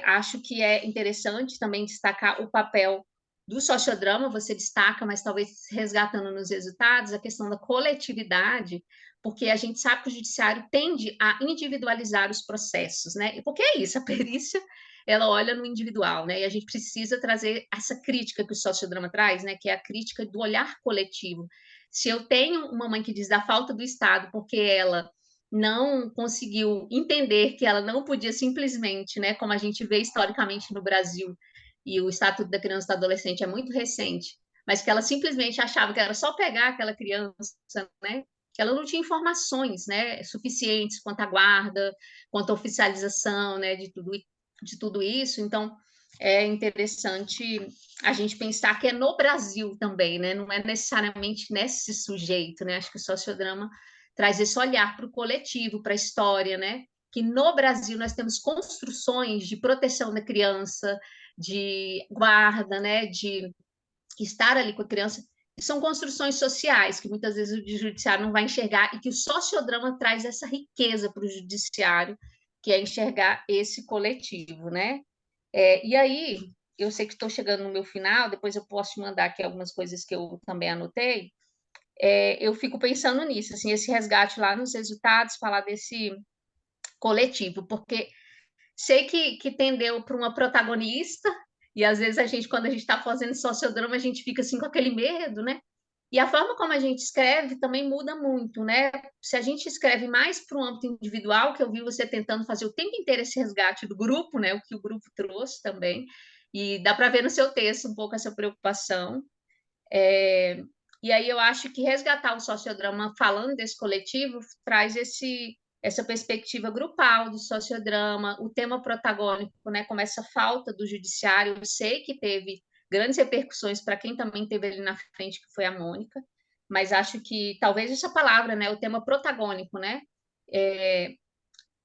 Acho que é interessante também destacar o papel do sociodrama, você destaca, mas talvez resgatando nos resultados, a questão da coletividade, porque a gente sabe que o judiciário tende a individualizar os processos, né? Porque é isso, a perícia, ela olha no individual, né? E a gente precisa trazer essa crítica que o sociodrama traz, né? Que é a crítica do olhar coletivo. Se eu tenho uma mãe que diz da falta do Estado, porque ela não conseguiu entender que ela não podia simplesmente, né, como a gente vê historicamente no Brasil, e o Estatuto da Criança e do Adolescente é muito recente, mas que ela simplesmente achava que era só pegar aquela criança, né, que ela não tinha informações, né, suficientes quanto à guarda, quanto à oficialização, né, de tudo isso. Então, é interessante a gente pensar que é no Brasil também, né, não é necessariamente nesse sujeito, né, acho que o sociodrama traz esse olhar para o coletivo, para a história, né? Que no Brasil nós temos construções de proteção da criança, de guarda, né? De estar ali com a criança, que são construções sociais que muitas vezes o judiciário não vai enxergar, e que o sociodrama traz essa riqueza para o judiciário, que é enxergar esse coletivo, né? E aí, eu sei que estou chegando no meu final, depois eu posso te mandar aqui algumas coisas que eu também anotei. Eu fico pensando nisso, assim, esse resgate lá nos resultados, falar desse coletivo, porque sei que tendeu para uma protagonista, e às vezes quando a gente está fazendo sociodrama, a gente fica assim com aquele medo, né? E a forma como a gente escreve também muda muito, né? Se a gente escreve mais para um âmbito individual, que eu vi você tentando fazer o tempo inteiro esse resgate do grupo, né? O que o grupo trouxe também, e dá para ver no seu texto um pouco essa preocupação. E aí eu acho que resgatar o sociodrama falando desse coletivo traz essa perspectiva grupal do sociodrama, o tema protagônico, né, como essa falta do judiciário. Eu sei que teve grandes repercussões para quem também teve ali na frente, que foi a Mônica, mas acho que talvez essa palavra, né, o tema protagônico, né,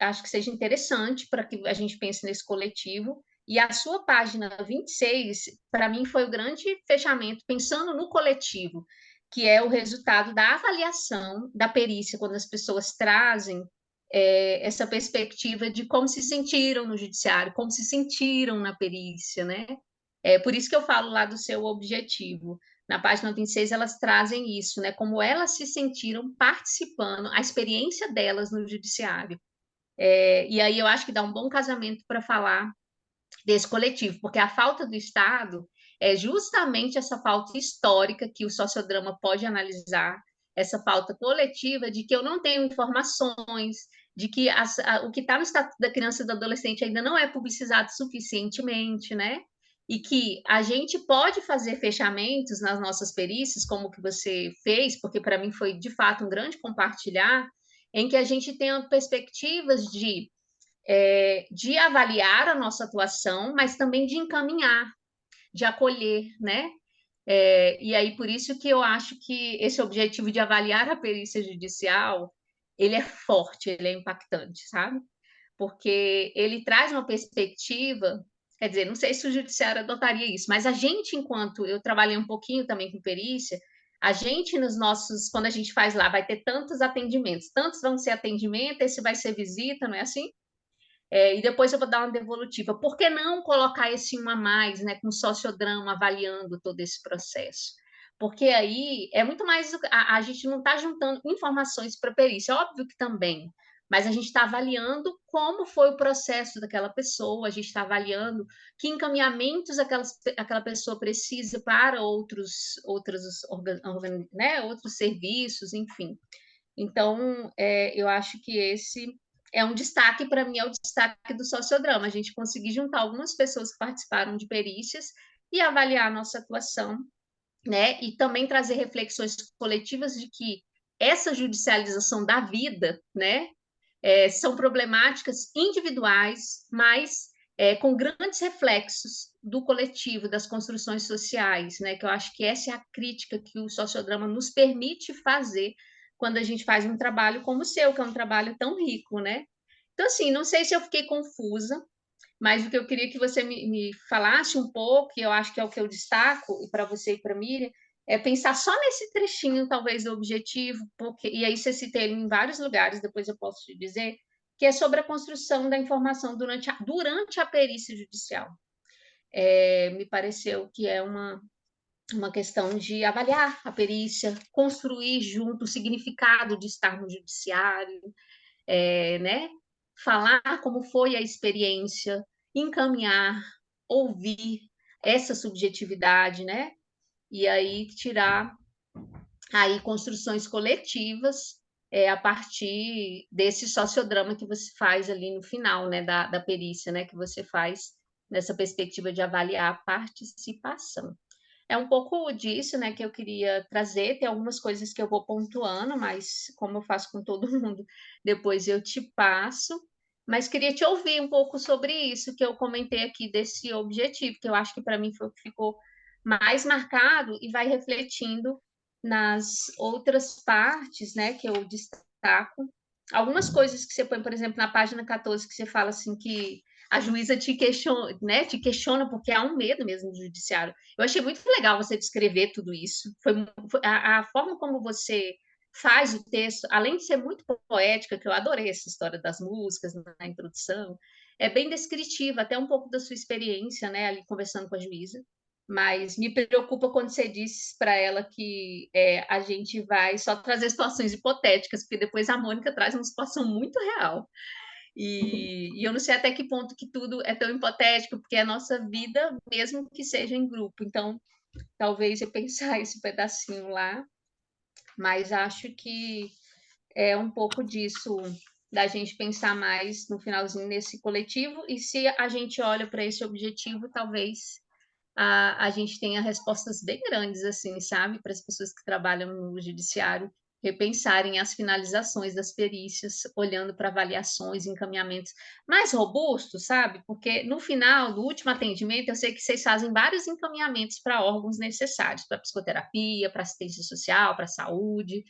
acho que seja interessante para que a gente pense nesse coletivo. E a sua página 26, para mim, foi o grande fechamento, pensando no coletivo, que é o resultado da avaliação da perícia, quando as pessoas trazem essa perspectiva de como se sentiram no judiciário, como se sentiram na perícia, né? Por isso que eu falo lá do seu objetivo. Na página 26, elas trazem isso, né? Como elas se sentiram participando, a experiência delas no judiciário. E aí eu acho que dá um bom casamento para falar desse coletivo, porque a falta do Estado, é justamente essa pauta histórica que o sociodrama pode analisar, essa pauta coletiva de que eu não tenho informações, de que o que está no Estatuto da Criança e do Adolescente ainda não é publicizado suficientemente, né? E que a gente pode fazer fechamentos nas nossas perícias, como o que você fez, porque para mim foi de fato um grande compartilhar, em que a gente tenha perspectivas de avaliar a nossa atuação, mas também de encaminhar, de acolher, né? E aí, por isso que eu acho que esse objetivo de avaliar a perícia judicial, ele é forte, ele é impactante, sabe? Porque ele traz uma perspectiva, quer dizer, não sei se o judiciário adotaria isso, mas a gente, enquanto eu trabalhei um pouquinho também com perícia, a gente quando a gente faz lá, vai ter tantos atendimentos, tantos vão ser atendimento, esse vai ser visita, não é assim? E depois eu vou dar uma devolutiva. Por que não colocar esse um a mais, né, com sociodrama, avaliando todo esse processo? Porque aí é muito mais. A gente não está juntando informações para perícia, óbvio que também, mas a gente está avaliando como foi o processo daquela pessoa, a gente está avaliando que encaminhamentos aquela pessoa precisa para outros serviços, enfim. Então, eu acho que esse é um destaque, para mim, é o destaque do sociodrama, a gente conseguir juntar algumas pessoas que participaram de perícias e avaliar a nossa atuação, né? E também trazer reflexões coletivas de que essa judicialização da vida, né, são problemáticas individuais, mas com grandes reflexos do coletivo, das construções sociais, né? Que eu acho que essa é a crítica que o sociodrama nos permite fazer quando a gente faz um trabalho como o seu, que é um trabalho tão rico, né? Então, assim, não sei se eu fiquei confusa, mas o que eu queria que você me falasse um pouco, e eu acho que é o que eu destaco, e para você e para a Miriam, é pensar só nesse trechinho, talvez, do objetivo, porque, e aí você cita ele em vários lugares, depois eu posso te dizer, que é sobre a construção da informação durante a perícia judicial. Me pareceu que é uma questão de avaliar a perícia, construir junto o significado de estar no judiciário, né? Falar como foi a experiência, encaminhar, ouvir essa subjetividade, né? E aí tirar aí construções coletivas a partir desse sociodrama que você faz ali no final, né, da perícia, né, que você faz nessa perspectiva de avaliar a participação. É um pouco disso, né, que eu queria trazer. Tem algumas coisas que eu vou pontuando, mas como eu faço com todo mundo, depois eu te passo. Mas queria te ouvir um pouco sobre isso que eu comentei aqui desse objetivo, que eu acho que para mim foi o que ficou mais marcado e vai refletindo nas outras partes, né, que eu destaco. Algumas coisas que você põe, por exemplo, na página 14, que você fala assim que a juíza te questiona, né, te questiona porque há um medo mesmo do judiciário. Eu achei muito legal você descrever tudo isso. Foi a forma como você faz o texto, além de ser muito poética, que eu adorei essa história das músicas na introdução, é bem descritiva, até um pouco da sua experiência, né, ali conversando com a juíza. Mas me preocupa quando você diz para ela que a gente vai só trazer situações hipotéticas, porque depois a Mônica traz uma situação muito real. E eu não sei até que ponto que tudo é tão hipotético, porque é a nossa vida, mesmo que seja em grupo. Então, talvez eu pensar esse pedacinho lá, mas acho que é um pouco disso, da gente pensar mais no finalzinho nesse coletivo, e se a gente olha para esse objetivo, talvez a gente tenha respostas bem grandes, assim, sabe, para as pessoas que trabalham no judiciário repensarem as finalizações das perícias, olhando para avaliações, encaminhamentos mais robustos, sabe? Porque no final, no último atendimento, eu sei que vocês fazem vários encaminhamentos para órgãos necessários, para psicoterapia, para assistência social, para saúde,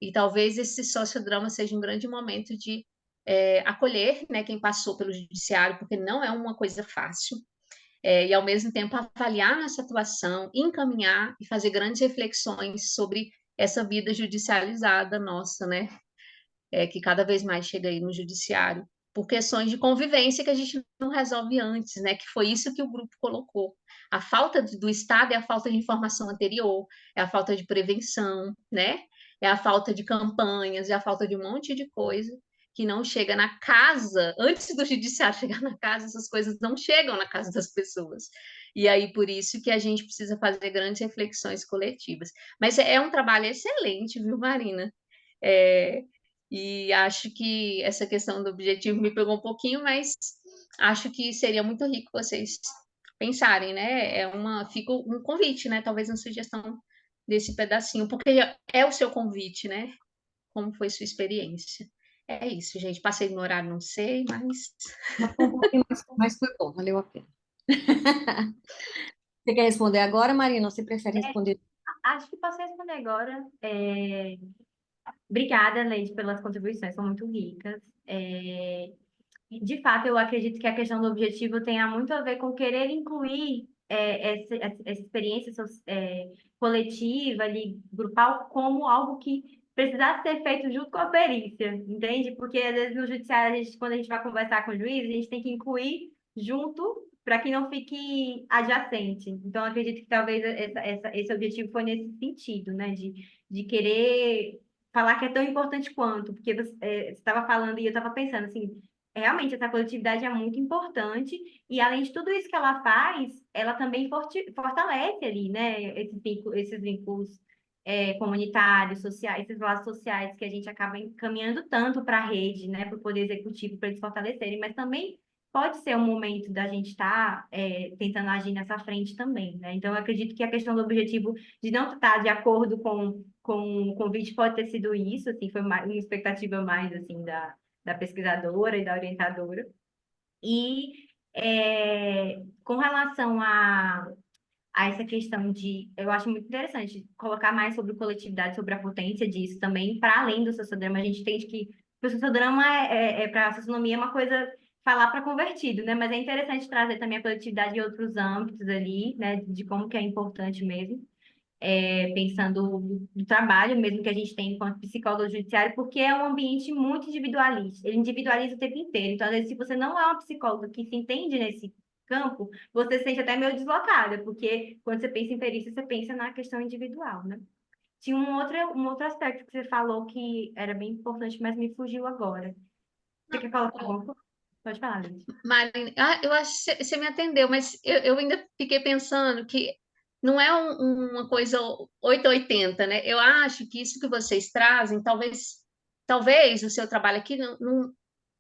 e talvez esse sociodrama seja um grande momento de acolher, né, quem passou pelo judiciário, porque não é uma coisa fácil, e ao mesmo tempo avaliar essa atuação, encaminhar e fazer grandes reflexões sobre essa vida judicializada nossa, né? Que cada vez mais chega aí no judiciário, por questões de convivência que a gente não resolve antes, né? Que foi isso que o grupo colocou. A falta do Estado é a falta de informação anterior, é a falta de prevenção, né? É a falta de campanhas, é a falta de um monte de coisa que não chega na casa, antes do judiciário chegar na casa, essas coisas não chegam na casa das pessoas. E aí, por isso que a gente precisa fazer grandes reflexões coletivas. Mas é um trabalho excelente, viu, Marina? É, e acho que essa questão do objetivo me pegou um pouquinho, mas acho que seria muito rico vocês pensarem, né? Fica um convite, né? Talvez uma sugestão desse pedacinho, porque é o seu convite, né? Como foi sua experiência? É isso, gente. Passei no horário, não sei, mas Passou um pouquinho, mas foi bom, valeu a pena. Você quer responder agora, Marina, ou você prefere responder? Acho que posso responder agora. Obrigada, Leide, pelas contribuições, são muito ricas. De fato, eu acredito que a questão do objetivo tenha muito a ver com querer incluir essa experiência coletiva, ali, grupal, como algo que precisasse ser feito junto com a perícia, entende? Porque, às vezes, no judiciário, quando a gente vai conversar com o juiz, a gente tem que incluir junto para que não fique adjacente. Então, eu acredito que talvez esse objetivo foi nesse sentido, né? De querer falar que é tão importante quanto, porque você estava falando e eu estava pensando assim, realmente essa coletividade é muito importante e além de tudo isso que ela faz, ela também fortalece ali, né, esses vínculos comunitários, sociais, esses laços sociais que a gente acaba encaminhando tanto para a rede, né, para o poder executivo, para eles fortalecerem, mas também pode ser um momento da gente estar tentando agir nessa frente também, né? Então, eu acredito que a questão do objetivo de não estar de acordo com o convite pode ter sido isso, assim, foi uma expectativa mais, assim, da pesquisadora e da orientadora. E com relação a essa questão eu acho muito interessante colocar mais sobre coletividade, sobre a potência disso também, para além do sociodrama, a gente entende que o sociodrama para a socionomia é uma coisa falar para convertido, né? Mas é interessante trazer também a coletividade em outros âmbitos ali, né? De como que é importante mesmo pensando no trabalho mesmo que a gente tem enquanto psicólogo judiciário, porque é um ambiente muito individualista. Ele individualiza o tempo inteiro. Então, às vezes, se você não é uma psicóloga que se entende nesse campo, você se sente até meio deslocada, porque quando você pensa em perícia, você pensa na questão individual, né? Tinha um outro aspecto que você falou que era bem importante, mas me fugiu agora. Você quer colocar alguma coisa? Pode falar, Liz. Marina, eu acho que você me atendeu, mas eu ainda fiquei pensando que não é uma coisa 880, né? Eu acho que isso que vocês trazem, talvez o seu trabalho aqui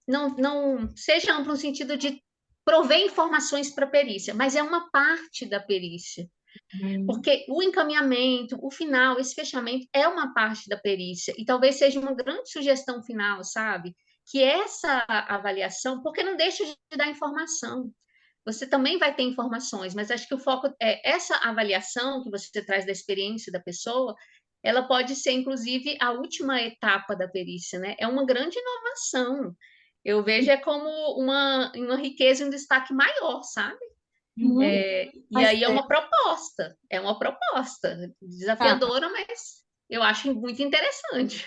não seja amplo no sentido de prover informações para a perícia, mas é uma parte da perícia. Uhum. Porque o encaminhamento, o final, esse fechamento é uma parte da perícia, e talvez seja uma grande sugestão final, sabe? Que essa avaliação, porque não deixa de dar informação. Você também vai ter informações, mas acho que o foco é essa avaliação que você traz da experiência da pessoa, ela pode ser, inclusive, a última etapa da perícia, né? É uma grande inovação. Eu vejo como uma riqueza e um destaque maior, sabe? Uhum. E Mas, aí é uma proposta tá. desafiadora, mas eu acho muito interessante.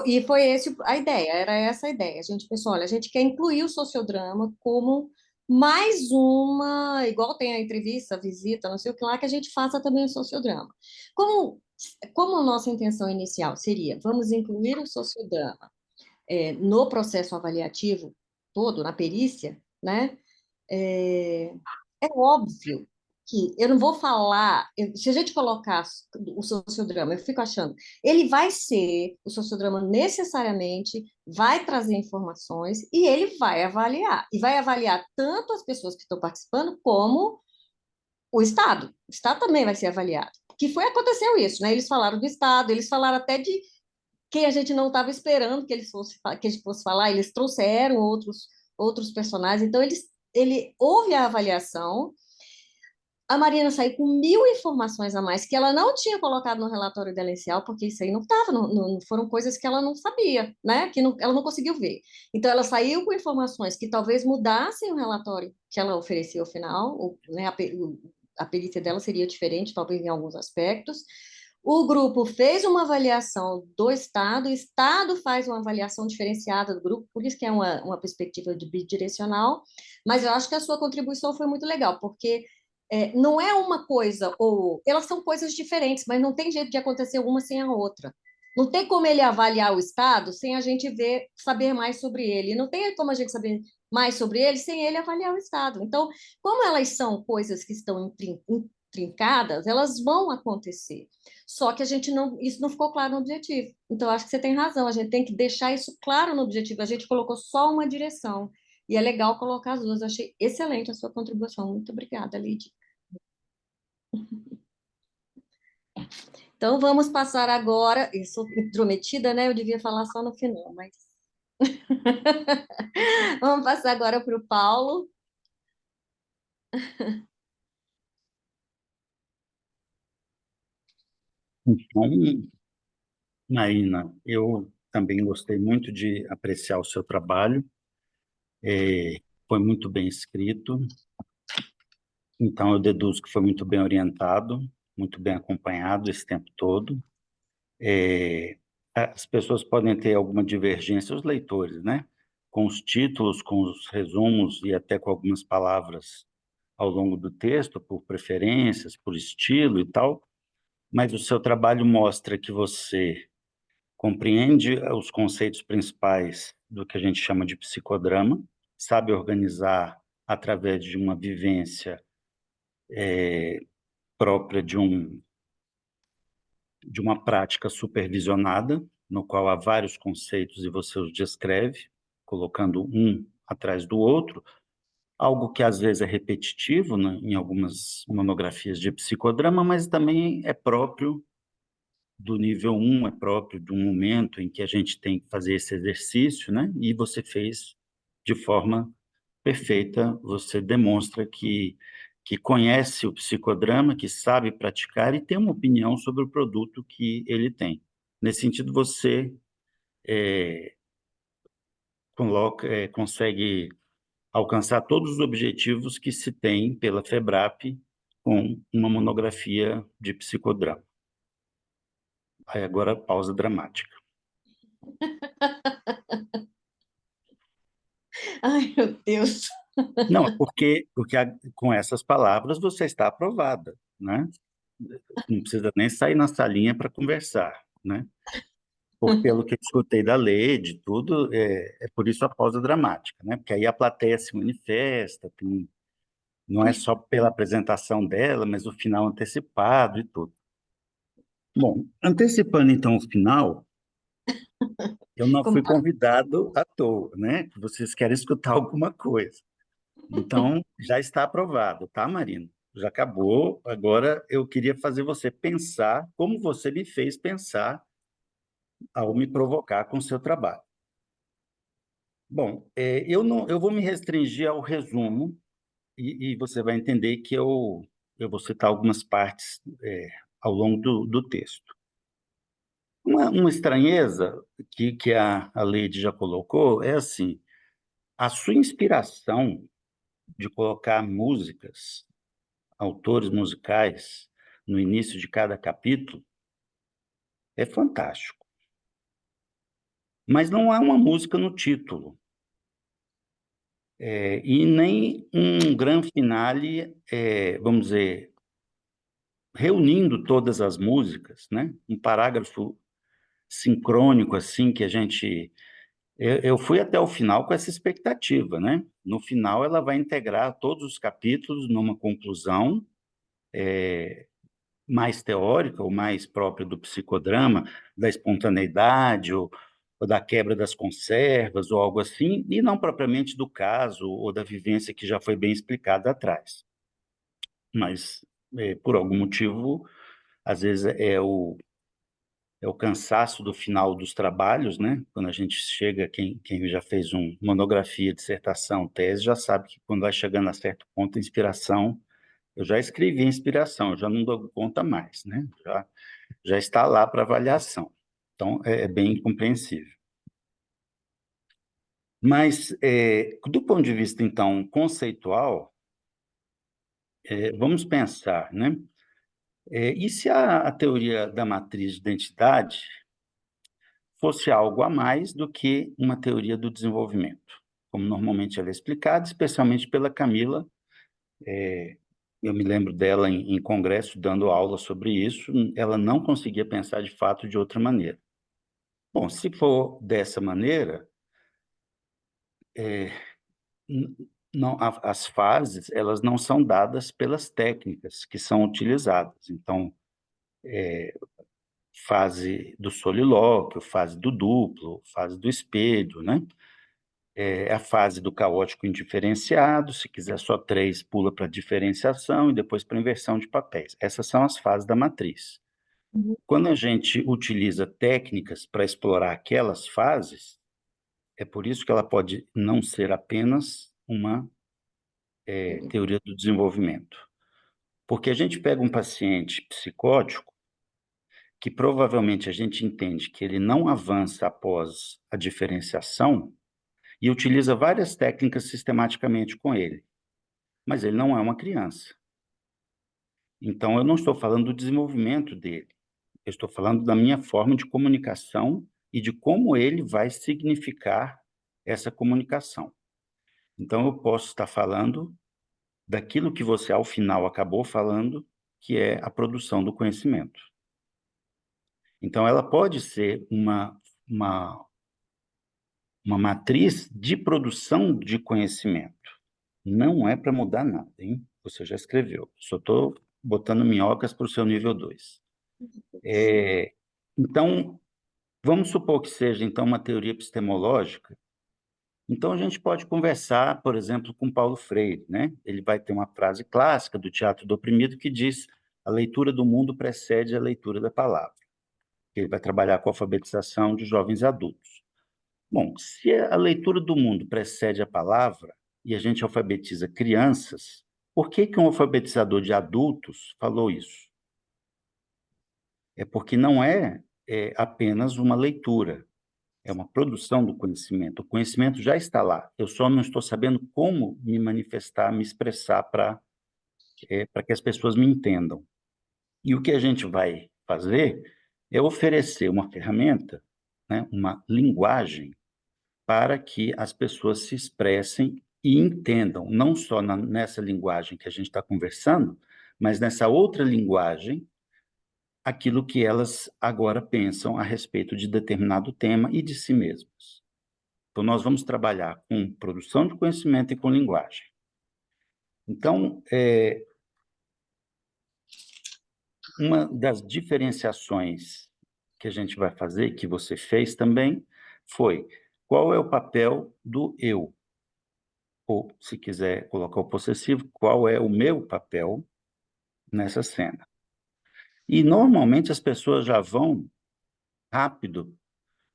E foi esse a ideia, era essa a ideia. A gente pensou, olha, a gente quer incluir o sociodrama como mais uma, igual tem a entrevista, a visita, não sei o que lá, que a gente faça também o sociodrama. Como, como a nossa intenção inicial seria, vamos incluir o sociodrama no processo avaliativo todo, na perícia, né? É, é óbvio que eu não vou falar, se a gente colocar o sociodrama, eu fico achando, ele vai ser, o sociodrama necessariamente vai trazer informações e ele vai avaliar. E vai avaliar tanto as pessoas que estão participando como o Estado. O Estado também vai ser avaliado. Aconteceu isso, né? Eles falaram do Estado, eles falaram até de quem a gente não estava esperando que eles fosse falar, eles trouxeram outros personagens, então ele houve a avaliação, a Marina saiu com 1.000 informações a mais que ela não tinha colocado no relatório dela inicial, porque isso aí não estava, foram coisas que ela não sabia, né? Ela não conseguiu ver. Então, ela saiu com informações que talvez mudassem o relatório que ela oferecia ao final, né? A perícia dela seria diferente, talvez em alguns aspectos. O grupo fez uma avaliação do Estado, o Estado faz uma avaliação diferenciada do grupo, por isso que é uma perspectiva de bidirecional, mas eu acho que a sua contribuição foi muito legal, porque não é uma coisa, ou elas são coisas diferentes, mas não tem jeito de acontecer uma sem a outra. Não tem como ele avaliar o Estado sem a gente saber mais sobre ele. Não tem como a gente saber mais sobre ele sem ele avaliar o estado. Então, como elas são coisas que estão intrincadas, elas vão acontecer. Só que a gente não, isso não ficou claro no objetivo. Então, acho que você tem razão, a gente tem que deixar isso claro no objetivo. A gente colocou só uma direção. E é legal colocar as duas. Achei excelente a sua contribuição. Muito obrigada, Lídia. Então, vamos passar agora. Eu sou intrometida, né? Eu devia falar só no final, mas. Vamos passar agora para o Paulo. Então, Marina, eu também gostei muito de apreciar o seu trabalho. Foi muito bem escrito, então eu deduzo que foi muito bem orientado, muito bem acompanhado esse tempo todo. As pessoas podem ter alguma divergência, os leitores, né? Com os títulos, com os resumos e até com algumas palavras ao longo do texto, por preferências, por estilo e tal, mas o seu trabalho mostra que você compreende os conceitos principais do que a gente chama de psicodrama, sabe organizar através de uma vivência própria de uma prática supervisionada, no qual há vários conceitos e você os descreve, colocando um atrás do outro, algo que às vezes é repetitivo, né, em algumas monografias de psicodrama, mas também é próprio do nível 1, é próprio de um momento em que a gente tem que fazer esse exercício, né? E você fez de forma perfeita, você demonstra que conhece o psicodrama, que sabe praticar e tem uma opinião sobre o produto que ele tem. Nesse sentido, você consegue alcançar todos os objetivos que se tem pela FEBRAP com uma monografia de psicodrama. Aí agora, pausa dramática. Ai, meu Deus. Não, porque com essas palavras você está aprovada, né? Não precisa nem sair na salinha para conversar, né? Pelo que eu escutei da lei, de tudo, é por isso a pausa dramática, né? Porque aí a plateia se manifesta, não é só pela apresentação dela, mas o final antecipado e tudo. Bom, antecipando então o final, eu não Como fui convidado à toa, né? Vocês querem escutar alguma coisa. Então, já está aprovado, tá, Marina? Já acabou. Agora, eu queria fazer você pensar como você me fez pensar ao me provocar com o seu trabalho. Bom, eu vou me restringir ao resumo e você vai entender que eu vou citar algumas partes ao longo do texto. Uma estranheza que a Leide já colocou é assim, a sua inspiração de colocar músicas, autores musicais, no início de cada capítulo, é fantástico. Mas não há uma música no título. E nem um grande finale, vamos dizer, reunindo todas as músicas, né? Um parágrafo sincrônico, assim, que a gente... Eu fui até o final com essa expectativa, né? No final, ela vai integrar todos os capítulos numa conclusão mais teórica, ou mais própria do psicodrama, da espontaneidade, ou da quebra das conservas, ou algo assim, e não propriamente do caso ou da vivência que já foi bem explicada atrás. Mas, por algum motivo, às vezes é o cansaço do final dos trabalhos, né? Quando a gente chega, quem já fez uma monografia, dissertação, tese, já sabe que quando vai chegando a certo ponto, a inspiração, eu já escrevi a inspiração, eu já não dou conta mais, né? Já está lá para avaliação. Então, é bem compreensível. Mas, do ponto de vista, então, conceitual, vamos pensar, né? E se a teoria da matriz de identidade fosse algo a mais do que uma teoria do desenvolvimento, como normalmente ela é explicada, especialmente pela Camila. Eu me lembro dela em congresso dando aula sobre isso, ela não conseguia pensar de fato de outra maneira. Bom, se for dessa maneira, N- Não, as fases, elas não são dadas pelas técnicas que são utilizadas. Então, fase do solilóquio, fase do duplo, fase do espelho, né? É a fase do caótico indiferenciado, se quiser só três, pula para diferenciação e depois para inversão de papéis. Essas são as fases da matriz. Uhum. Quando a gente utiliza técnicas para explorar aquelas fases, é por isso que ela pode não ser apenas uma teoria do desenvolvimento. Porque a gente pega um paciente psicótico que provavelmente a gente entende que ele não avança após a diferenciação e utiliza várias técnicas sistematicamente com ele, mas ele não é uma criança. Então, eu não estou falando do desenvolvimento dele, eu estou falando da minha forma de comunicação e de como ele vai significar essa comunicação. Então, eu posso estar falando daquilo que você, ao final, acabou falando, que é a produção do conhecimento. Então, ela pode ser uma, uma matriz de produção de conhecimento. Não é para mudar nada, hein? Você já escreveu. Só estou botando minhocas para o seu nível 2. Então, vamos supor que seja, então, uma teoria epistemológica. Então, a gente pode conversar, por exemplo, com Paulo Freire, né? Ele vai ter uma frase clássica do Teatro do Oprimido que diz: a leitura do mundo precede a leitura da palavra. Ele vai trabalhar com a alfabetização de jovens e adultos. Bom, se a leitura do mundo precede a palavra e a gente alfabetiza crianças, por que que um alfabetizador de adultos falou isso? É porque não é apenas uma leitura, é uma produção do conhecimento. O conhecimento já está lá, eu só não estou sabendo como me manifestar, me expressar para que as pessoas me entendam. E o que a gente vai fazer é oferecer uma ferramenta, né, uma linguagem, para que as pessoas se expressem e entendam, não só nessa linguagem que a gente está conversando, mas nessa outra linguagem, aquilo que elas agora pensam a respeito de determinado tema e de si mesmas. Então, nós vamos trabalhar com produção de conhecimento e com linguagem. Então, uma das diferenciações que a gente vai fazer, que você fez também, foi qual é o papel do eu? Ou, se quiser colocar o possessivo, qual é o meu papel nessa cena? E, normalmente, as pessoas já vão rápido,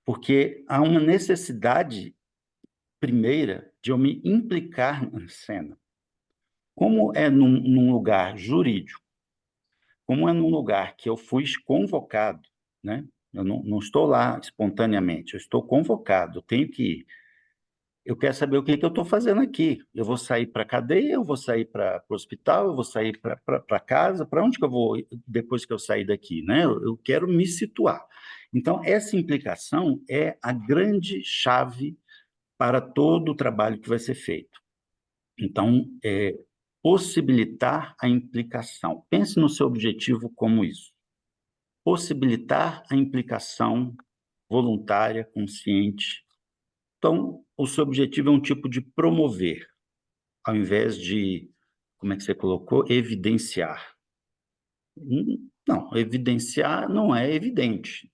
porque há uma necessidade primeira de eu me implicar na cena. Como é num lugar jurídico, como é num lugar que eu fui convocado, né? Eu não estou lá espontaneamente, eu estou convocado, eu tenho que ir. Eu quero saber o que que eu estou fazendo aqui. Eu vou sair para a cadeia, eu vou sair para o hospital, eu vou sair para casa, para onde que eu vou depois que eu sair daqui, né? Eu quero me situar. Então, essa implicação é a grande chave para todo o trabalho que vai ser feito. Então, possibilitar a implicação. Pense no seu objetivo como isso. Possibilitar a implicação voluntária, consciente. Então, o seu objetivo é um tipo de promover, ao invés de, como é que você colocou, evidenciar. Não, evidenciar não é evidente.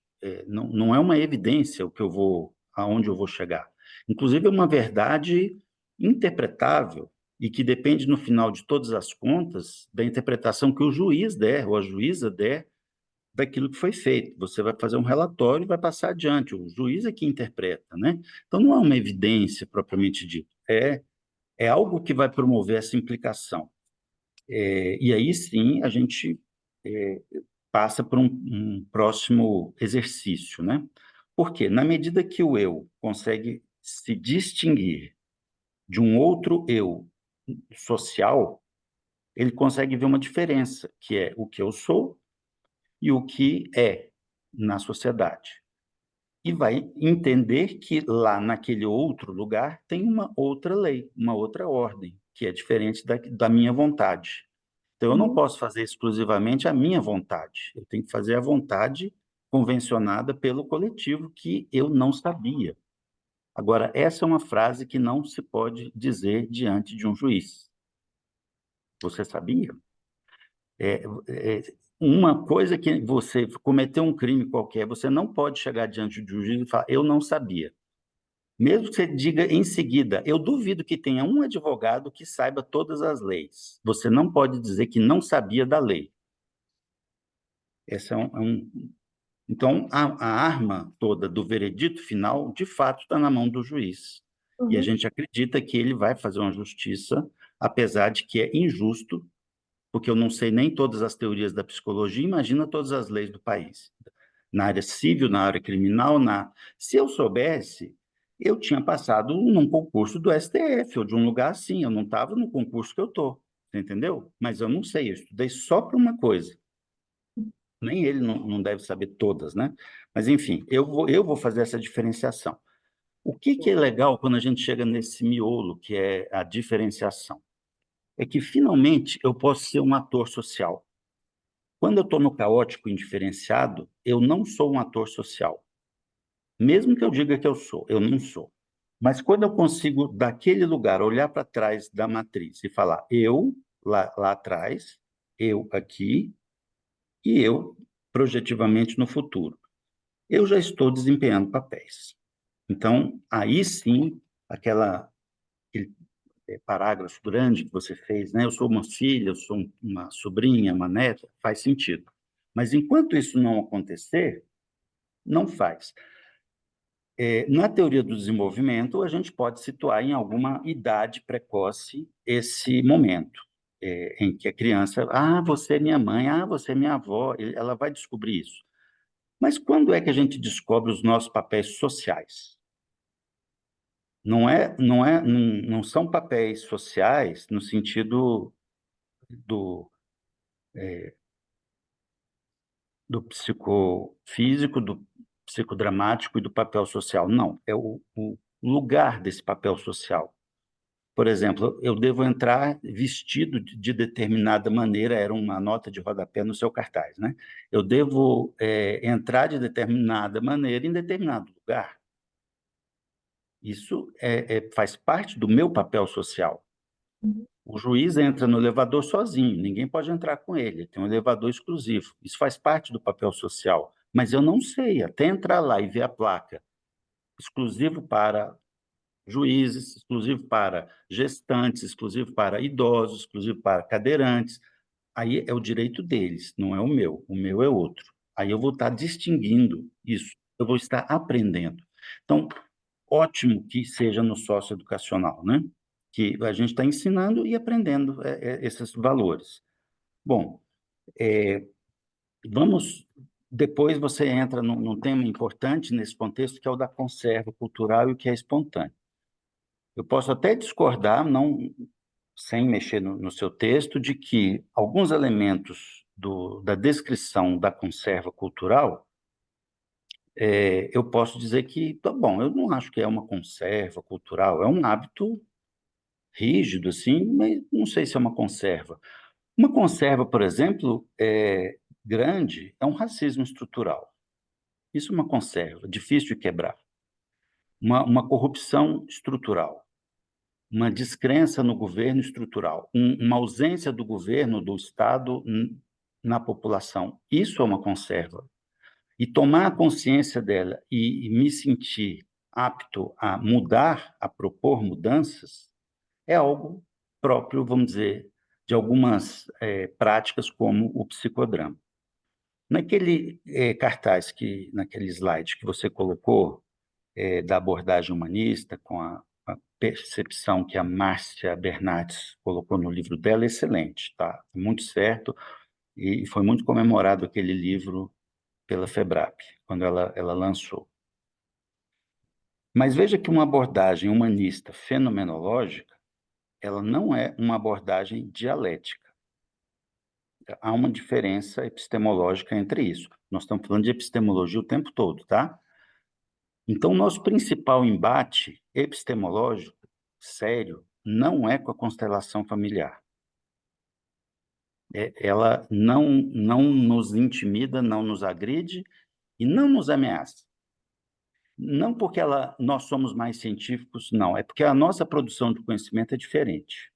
Não é uma evidência o que eu vou, aonde eu vou chegar. Inclusive, é uma verdade interpretável e que depende, no final de todas as contas, da interpretação que o juiz der ou a juíza der daquilo que foi feito. Você vai fazer um relatório e vai passar adiante. O juiz é que interpreta, né? Então, não é uma evidência propriamente dita. É algo que vai promover essa implicação. E aí sim a gente passa por um próximo exercício, né? Porque na medida que o eu consegue se distinguir de um outro eu social, ele consegue ver uma diferença, que é o que eu sou e o que é na sociedade. E vai entender que lá naquele outro lugar tem uma outra lei, uma outra ordem, que é diferente da minha vontade. Então, eu não Uhum. posso fazer exclusivamente a minha vontade, eu tenho que fazer a vontade convencionada pelo coletivo que eu não sabia. Agora, essa é uma frase que não se pode dizer diante de um juiz. Você sabia? É, é, uma coisa que você cometeu um crime qualquer, você não pode chegar diante de um juiz e falar, eu não sabia. Mesmo que você diga em seguida, eu duvido que tenha um advogado que saiba todas as leis. Você não pode dizer que não sabia da lei. Esse Então, a arma toda do veredito final, de fato, está na mão do juiz. E a Uhum. gente acredita que ele vai fazer uma justiça, apesar de que é injusto, porque eu não sei nem todas as teorias da psicologia, imagina todas as leis do país. Na área civil, na área criminal, se eu soubesse, eu tinha passado num concurso do STF ou de um lugar assim, eu não estava no concurso que eu estou, entendeu? Mas eu não sei, eu estudei só para uma coisa. Nem ele não deve saber todas, né? Mas, enfim, eu vou fazer essa diferenciação. O que é legal quando a gente chega nesse miolo, que é a diferenciação? É que, finalmente, eu posso ser um ator social. Quando eu estou no caótico indiferenciado, eu não sou um ator social. Mesmo que eu diga que eu não sou. Mas quando eu consigo, daquele lugar, olhar para trás da matriz e falar eu lá atrás, eu aqui e eu projetivamente no futuro, eu já estou desempenhando papéis. Então, aí sim, aquele parágrafo grande que você fez, né? Eu sou uma filha, eu sou uma sobrinha, uma neta, faz sentido. Mas enquanto isso não acontecer, não faz. Na teoria do desenvolvimento, a gente pode situar em alguma idade precoce esse momento, em que a criança, você é minha mãe, você é minha avó, ela vai descobrir isso. Mas quando é que a gente descobre os nossos papéis sociais? Não são papéis sociais no sentido do, do psicofísico, do psicodramático e do papel social. Não, é o lugar desse papel social. Por exemplo, eu devo entrar vestido de determinada maneira, era uma nota de rodapé no seu cartaz, né? Eu devo entrar de determinada maneira em determinado lugar. Isso faz parte do meu papel social. O juiz entra no elevador sozinho, ninguém pode entrar com ele, tem um elevador exclusivo. Isso faz parte do papel social. Mas eu não sei, até entrar lá e ver a placa, exclusivo para juízes, exclusivo para gestantes, exclusivo para idosos, exclusivo para cadeirantes. Aí é o direito deles, não é o meu. O meu é outro. Aí eu vou estar distinguindo isso, eu vou estar aprendendo. Então, ótimo que seja no socioeducacional, né? Que a gente está ensinando e aprendendo esses valores. Bom, vamos. Depois você entra num tema importante nesse contexto, que é o da conserva cultural e o que é espontâneo. Eu posso até discordar, não sem mexer no seu texto, de que alguns elementos da descrição da conserva cultural, eu posso dizer que, tá bom, eu não acho que é uma conserva cultural, é um hábito rígido, assim, mas não sei se é uma conserva. Uma conserva, por exemplo, grande, é um racismo estrutural. Isso é uma conserva, difícil de quebrar. Uma corrupção estrutural, uma descrença no governo estrutural, uma ausência do governo, do Estado na população. Isso é uma conserva. E tomar a consciência dela e me sentir apto a mudar, a propor mudanças, é algo próprio, vamos dizer, de algumas práticas como o psicodrama. Naquele cartaz, naquele slide que você colocou, da abordagem humanista, com a percepção que a Márcia Bernardes colocou no livro dela, é excelente, tá? Muito certo, e foi muito comemorado aquele livro pela FEBRAP, quando ela lançou. Mas veja que uma abordagem humanista fenomenológica, ela não é uma abordagem dialética. Há uma diferença epistemológica entre isso. Nós estamos falando de epistemologia o tempo todo, tá? Então, nosso principal embate epistemológico, sério, não é com a constelação familiar. Ela não nos intimida, não nos agride e não nos ameaça. Não porque nós somos mais científicos, não. É porque a nossa produção de conhecimento é diferente.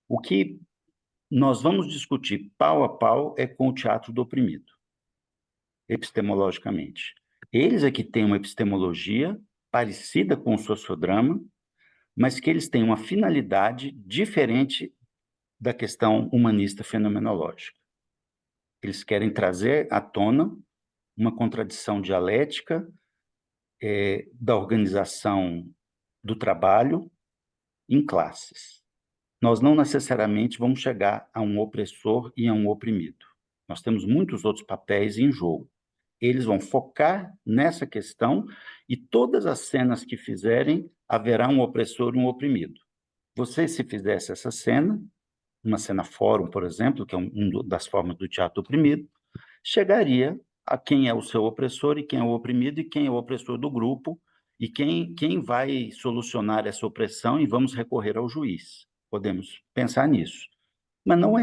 O que nós vamos discutir pau a pau é com o teatro do oprimido, epistemologicamente. Eles é que têm uma epistemologia parecida com o sociodrama, mas que eles têm uma finalidade diferente da questão humanista fenomenológica. Eles querem trazer à tona uma contradição dialética da organização do trabalho em classes. Nós não necessariamente vamos chegar a um opressor e a um oprimido. Nós temos muitos outros papéis em jogo. Eles vão focar nessa questão e todas as cenas que fizerem, haverá um opressor e um oprimido. Você, se fizesse essa cena, uma cena fórum, por exemplo, que é uma das formas do teatro oprimido, chegaria a quem é o seu opressor e quem é o oprimido e quem é o opressor do grupo e quem vai solucionar essa opressão, e vamos recorrer ao juiz. Podemos pensar nisso. Mas não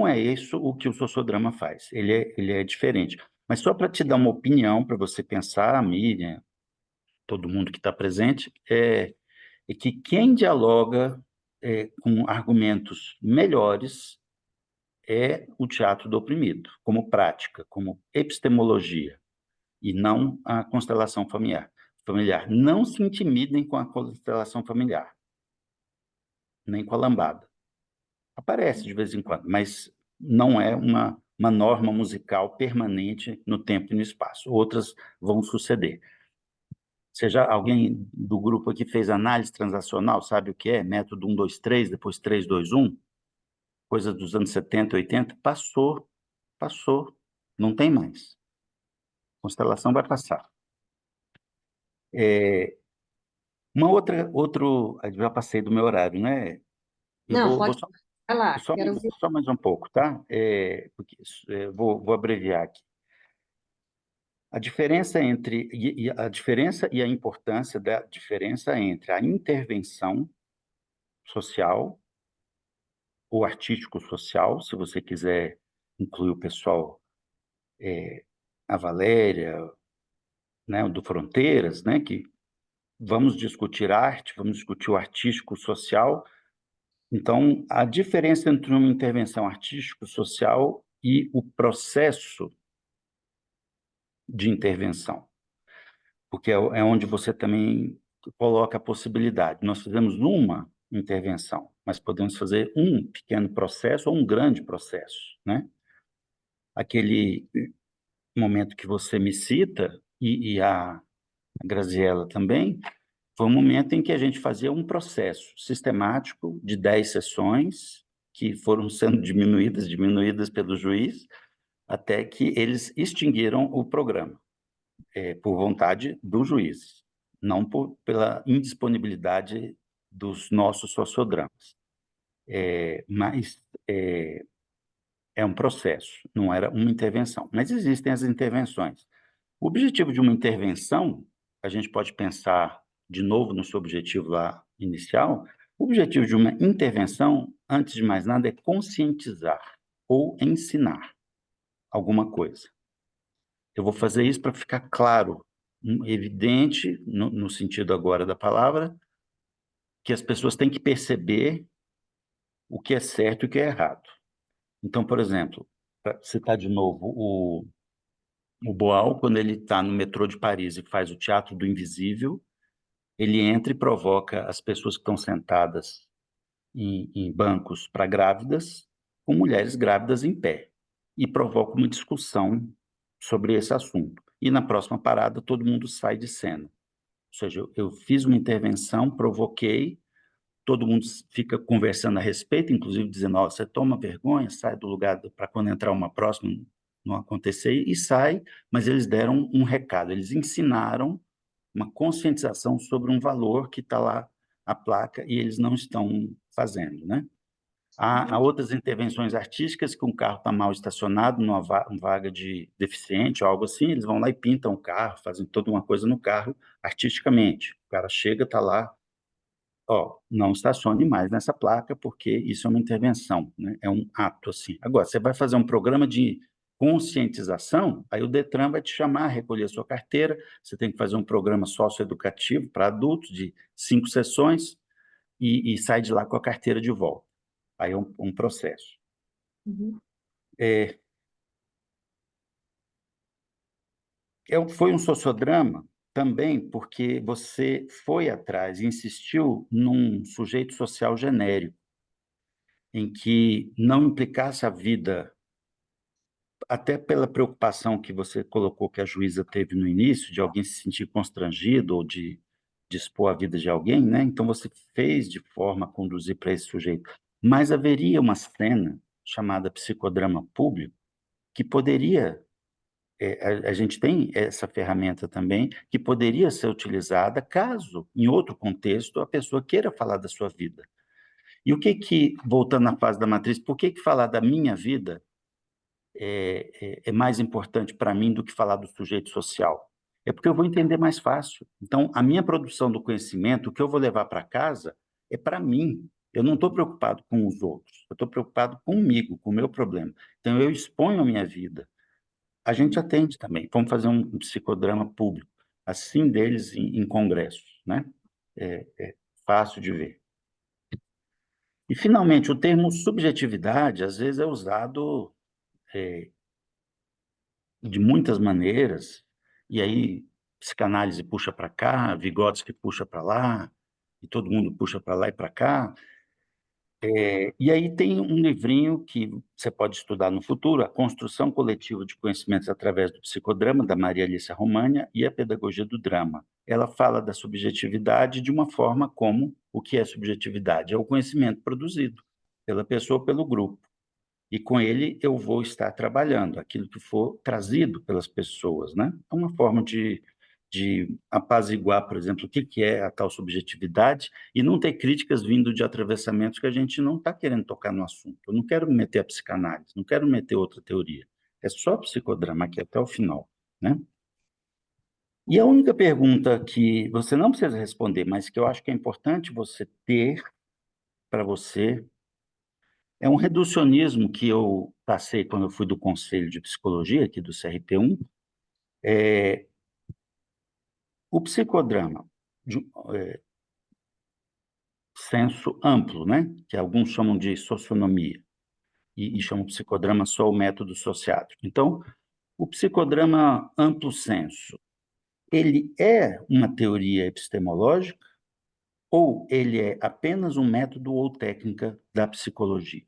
é isso o que o sociodrama faz. Ele é diferente. Mas só para te dar uma opinião, para você pensar, a Miriam, todo mundo que está presente, é que quem dialoga com argumentos melhores é o teatro do oprimido, como prática, como epistemologia, e não a constelação familiar. Não se intimidem com a constelação familiar, nem com a lambada. Aparece de vez em quando, mas não é uma norma musical permanente no tempo e no espaço. Outras vão suceder. Alguém do grupo aqui fez análise transacional, sabe o que é? Método 1, 2, 3, depois 3, 2, 1? Coisa dos anos 70, 80? Passou. Não tem mais. Constelação vai passar. Já passei do meu horário, né? Eu Não, vou pode falar, quero ver. só mais um pouco, tá? Vou abreviar aqui. A diferença e a importância da diferença entre a intervenção social ou artístico-social, se você quiser incluir o pessoal, a Valéria, né, o do Fronteiras, né, que vamos discutir arte, vamos discutir o artístico-social. Então, a diferença entre uma intervenção artístico-social e o processo de intervenção, porque é onde você também coloca a possibilidade. Nós fizemos uma intervenção, mas podemos fazer um pequeno processo ou um grande processo, né? Aquele momento que você me cita, e a Graziella também, foi um momento em que a gente fazia um processo sistemático de 10 sessões, que foram sendo diminuídas pelo juiz, até que eles extinguiram o programa, por vontade do juiz, não pela indisponibilidade dos nossos sociodramas. Mas é um processo, não era uma intervenção. Mas existem as intervenções. O objetivo de uma intervenção, a gente pode pensar de novo no seu objetivo lá inicial. O objetivo de uma intervenção, antes de mais nada, é conscientizar ou ensinar alguma coisa. Eu vou fazer isso para ficar claro, evidente, no sentido agora da palavra, que as pessoas têm que perceber o que é certo e o que é errado. Então, por exemplo, para citar de novo o Boal, quando ele está no metrô de Paris e faz o Teatro do Invisível, ele entra e provoca as pessoas que estão sentadas em bancos para grávidas, com mulheres grávidas em pé, e provoca uma discussão sobre esse assunto. E na próxima parada, todo mundo sai de cena. Ou seja, eu fiz uma intervenção, provoquei, todo mundo fica conversando a respeito, inclusive dizendo, oh, você toma vergonha, sai do lugar para quando entrar uma próxima não acontecer, e sai, mas eles deram um recado, eles ensinaram uma conscientização sobre um valor que está lá a placa e eles não estão fazendo, né? Há outras intervenções artísticas que um carro está mal estacionado numa vaga de deficiente ou algo assim, eles vão lá e pintam o carro, fazem toda uma coisa no carro artisticamente. O cara chega, está lá, ó, não estacione mais nessa placa porque isso é uma intervenção, né? É um ato assim. Agora, você vai fazer um programa de conscientização, aí o Detran vai te chamar, recolher a sua carteira, você tem que fazer um programa socioeducativo para adultos de 5 sessões e sai de lá com a carteira de volta. Aí é um processo. Uhum. Foi um sociodrama também porque você foi atrás e insistiu num sujeito social genérico, em que não implicasse a vida, até pela preocupação que você colocou que a juíza teve no início, de alguém se sentir constrangido ou de expor a vida de alguém, né? Então você fez de forma a conduzir para esse sujeito. Mas haveria uma cena chamada psicodrama público que poderia, a gente tem essa ferramenta também, que poderia ser utilizada caso, em outro contexto, a pessoa queira falar da sua vida. E voltando à fase da matriz, por que falar da minha vida é mais importante para mim do que falar do sujeito social? É porque eu vou entender mais fácil. Então, a minha produção do conhecimento, o que eu vou levar para casa, é para mim. Eu não estou preocupado com os outros, eu estou preocupado comigo, com o meu problema. Então, eu exponho a minha vida. A gente atende também. Vamos fazer um psicodrama público, assim deles em congressos, né? É fácil de ver. E, finalmente, o termo subjetividade, às vezes, é usado de muitas maneiras, e aí psicanálise puxa para cá, Vygotsky puxa para lá, e todo mundo puxa para lá e para cá. E aí tem um livrinho que você pode estudar no futuro, A Construção Coletiva de Conhecimentos através do Psicodrama, da Maria Alicia Romagna, e A Pedagogia do Drama. Ela fala da subjetividade de uma forma como o que é subjetividade? É o conhecimento produzido pela pessoa ou pelo grupo. E com ele eu vou estar trabalhando aquilo que for trazido pelas pessoas, né? É uma forma de apaziguar, por exemplo, o que é a tal subjetividade e não ter críticas vindo de atravessamentos que a gente não está querendo tocar no assunto. Eu não quero meter a psicanálise, não quero meter outra teoria. É só psicodrama aqui até o final, né? E a única pergunta que você não precisa responder, mas que eu acho que é importante você ter para você, é um reducionismo que eu passei quando eu fui do Conselho de Psicologia, aqui do CRP1. O psicodrama, de senso amplo, né? Que alguns chamam de socionomia, e chamam psicodrama só o método sociátrico. Então, o psicodrama amplo senso, ele é uma teoria epistemológica ou ele é apenas um método ou técnica da psicologia?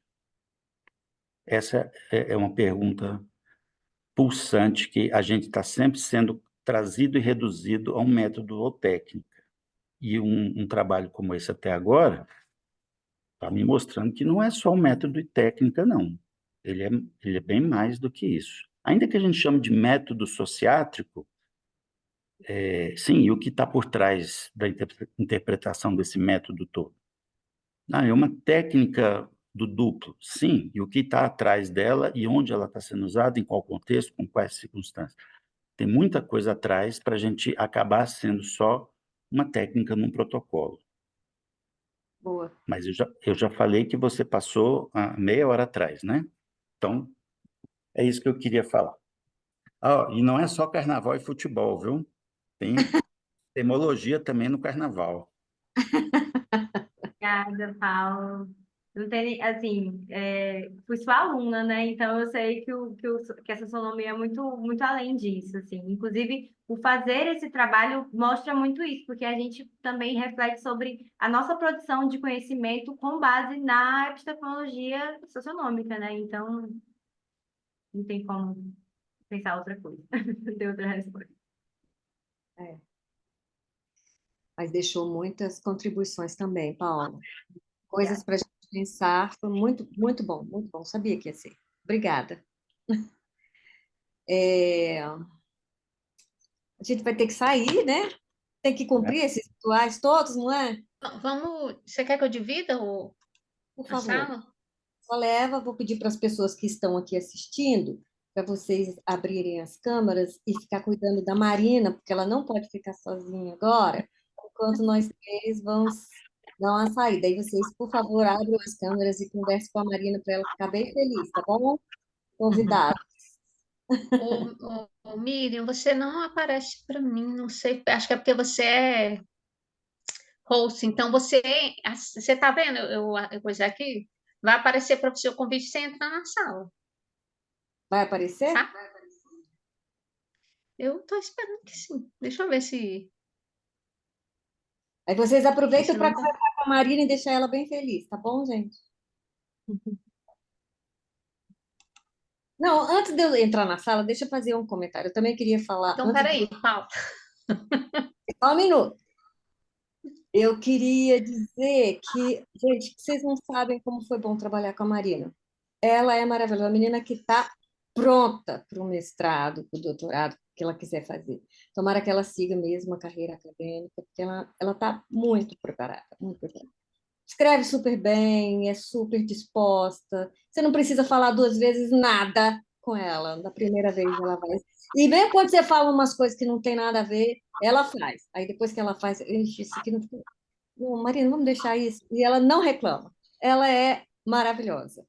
Essa é uma pergunta pulsante que a gente está sempre sendo trazido e reduzido a um método ou técnica. E um trabalho como esse até agora está me mostrando que não é só um método e técnica, não. Ele é bem mais do que isso. Ainda que a gente chame de método sociátrico, sim, e o que está por trás da interpretação desse método todo? É uma técnica do duplo, sim, e o que está atrás dela e onde ela está sendo usada, em qual contexto, com quais circunstâncias. Tem muita coisa atrás para a gente acabar sendo só uma técnica num protocolo. Boa. Mas eu já falei que você passou há meia hora atrás, né? Então, é isso que eu queria falar. E não é só carnaval e futebol, viu? Tem etimologia também no carnaval. Obrigada, Paulo. Não tem, assim, fui sua aluna, né? Então eu sei que essa sonomia é muito além disso, assim. Inclusive, o fazer esse trabalho mostra muito isso, porque a gente também reflete sobre a nossa produção de conhecimento com base na epistemologia socionômica, né? Então, não tem como pensar outra coisa, não tem outra resposta. É. Mas deixou muitas contribuições também, Paula. Coisas Obrigada. para a gente pensar. Foi muito, muito bom, muito bom. Sabia que ia ser. Obrigada. A gente vai ter que sair, né? Tem que Né? cumprir esses rituais todos, não é? Vamos. Você quer que eu divida Por a favor. sala? Só leva, vou pedir para as pessoas que estão aqui assistindo, para vocês abrirem as câmeras e ficar cuidando da Marina, porque ela não pode ficar sozinha agora, enquanto nós três vamos dar uma saída. Aí vocês, por favor, abram as câmeras e conversem com a Marina para ela ficar bem feliz, tá bom? Convidado. Miriam, você não aparece para mim, não sei, acho que é porque você é host, então você tá vendo, eu coisa aqui, vai aparecer para o seu convite, você entrar na sala, Vai aparecer? tá? Eu tô esperando que sim, deixa eu ver Aí vocês se aproveitam você para não tá. conversar com a Marina e deixar ela bem feliz, tá bom, gente? Não, antes de eu entrar na sala, deixa eu fazer um comentário. Eu também queria falar, Então, antes de... peraí, Paulo. Só um minuto. Eu queria dizer que, gente, vocês não sabem como foi bom trabalhar com a Marina. Ela é maravilhosa, a menina que está pronta para o mestrado, para o doutorado, que ela quiser fazer. Tomara que ela siga mesmo a carreira acadêmica, porque ela está muito preparada, muito preparada. Escreve super bem, é super disposta. Você não precisa falar duas vezes nada com ela. Da primeira vez ela vai. E mesmo quando você fala umas coisas que não tem nada a ver, ela faz. Aí depois que ela faz, "Ixi, isso aqui não ficou. Não, Marina, vamos deixar isso." E ela não reclama. Ela é maravilhosa.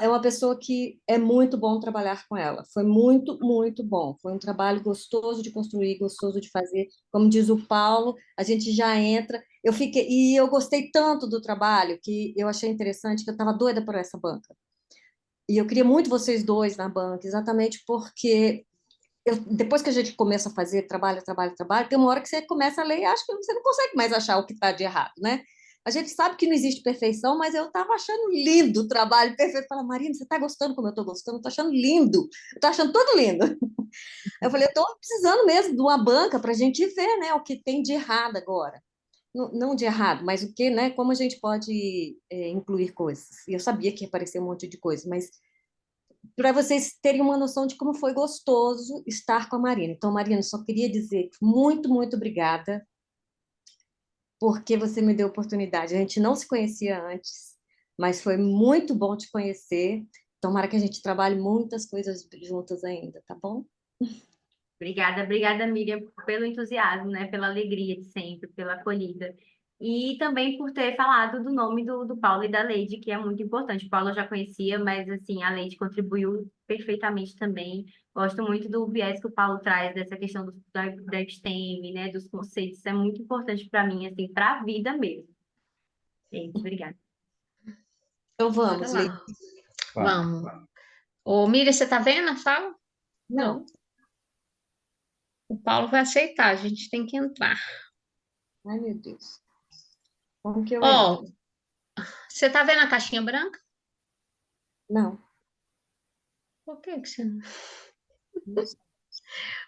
É uma pessoa que é muito bom trabalhar com ela. Foi muito, muito bom. Foi um trabalho gostoso de construir, gostoso de fazer. Como diz o Paulo, a gente já entra. E eu gostei tanto do trabalho que eu achei interessante que eu estava doida por essa banca. E eu queria muito vocês dois na banca, exatamente porque depois que a gente começa a fazer trabalho, trabalho, trabalho, tem uma hora que você começa a ler e acha que você não consegue mais achar o que está de errado, né? A gente sabe que não existe perfeição, mas eu estava achando lindo o trabalho perfeito. Fala, Marina, você está gostando como eu estou gostando? Estou achando lindo. Estou achando tudo lindo. Eu falei, eu estou precisando mesmo de uma banca para a gente ver, né, o que tem de errado agora. Não, não de errado, mas o que, né, como a gente pode incluir coisas. E eu sabia que ia aparecer um monte de coisa, mas para vocês terem uma noção de como foi gostoso estar com a Marina. Então, Marina, só queria dizer muito, muito obrigada, porque você me deu oportunidade. A gente não se conhecia antes, mas foi muito bom te conhecer. Tomara que a gente trabalhe muitas coisas juntas ainda, tá bom? Obrigada, obrigada, Miriam, pelo entusiasmo, né? Pela alegria de sempre, pela acolhida. E também por ter falado do nome do Paulo e da Leide, que é muito importante. O Paulo eu já conhecia, mas assim, a Leide contribuiu perfeitamente também. Gosto muito do viés que o Paulo traz, dessa questão da episteme, né? Dos conceitos. Isso é muito importante para mim, assim, para a vida mesmo. Gente, obrigada. Então Bora vamos, Leite. lá. Vamos. Ô, Miriam, você tá vendo a sala? Não. O Paulo vai aceitar, a gente tem que entrar. Ai, meu Deus. Como que eu Ó, entro? você tá vendo a caixinha branca? Não. Por que que você não... Não sei.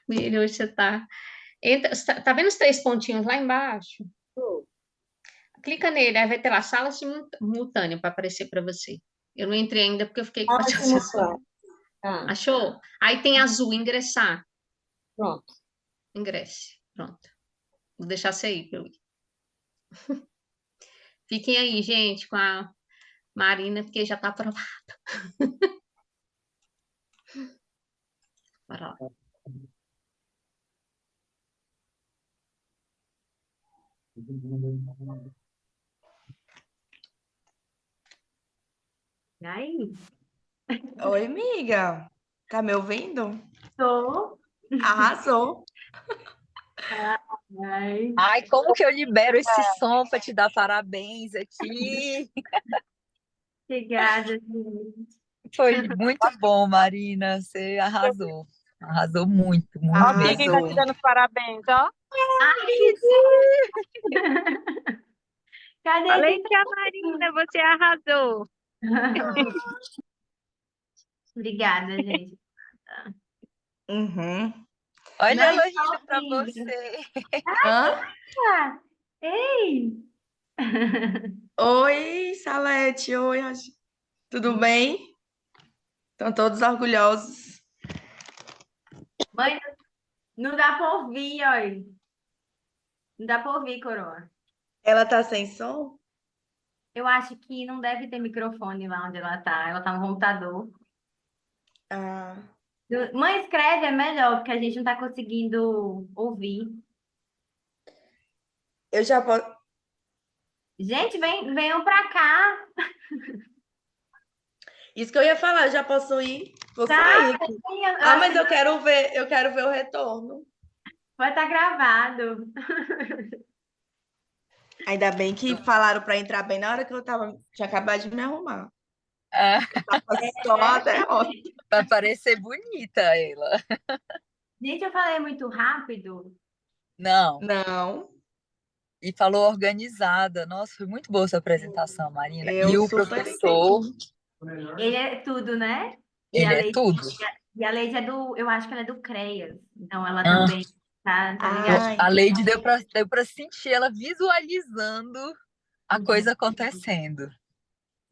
Miriam, hoje você tá... Entra, tá vendo os três pontinhos lá embaixo? Clica nele, aí vai ter lá sala simultânea para aparecer para você. Eu não entrei ainda porque eu fiquei com Abre essa sessão. simultâneo. Tá, Achou? Aí tem azul, ingressar. pronto. Ingresse. Pronto. Vou deixar você aí para eu ir. Fiquem aí, gente, com a Marina, porque já está aprovada. Bora lá. E aí? Oi, amiga. Tá me ouvindo? Tô. Arrasou. Ai, Ai, como que eu libero esse som para te dar parabéns aqui? obrigada, gente. Foi muito bom, Marina. Você arrasou. Arrasou muito, muito Ó, quem tá mesmo. te Arrasou. dando parabéns, ó. Ai, cadê Falei quem tá... que a Marina, você arrasou. Obrigada, gente. Uhum. Olha Não, ela rindo para amiga. você. Hã? Ah, ei! Oi, Salete. Oi, tudo bem? Estão todos orgulhosos. Mãe, não dá pra ouvir, olha. Não dá pra ouvir, coroa. Ela tá sem som? Eu acho que não deve ter microfone lá onde ela tá. Ela tá no computador. Ah, Mãe, escreve, é melhor, porque a gente não tá conseguindo ouvir. eu já posso. Gente, venham pra cá. Isso que eu ia falar, eu já posso ir. Vou Tá, sair aqui. sim, eu Ah, acho mas que eu quero ver o retorno. vai estar gravado. Ainda bem que falaram para entrar bem na hora que tinha acabado de me arrumar. Ah, Tava só a derrota. vai parecer bonita ela. Gente, eu falei muito rápido. Não, Não, e falou organizada. Nossa, foi muito boa sua apresentação, Marina. eu E o super professor, entendi. Ele é tudo, né? E a ele é Leide, tudo. e a Leide é do, eu acho que ela é do CREAS. Então ela Ah, também tá ligada? Ai, a Leide deu para sentir ela visualizando a coisa acontecendo.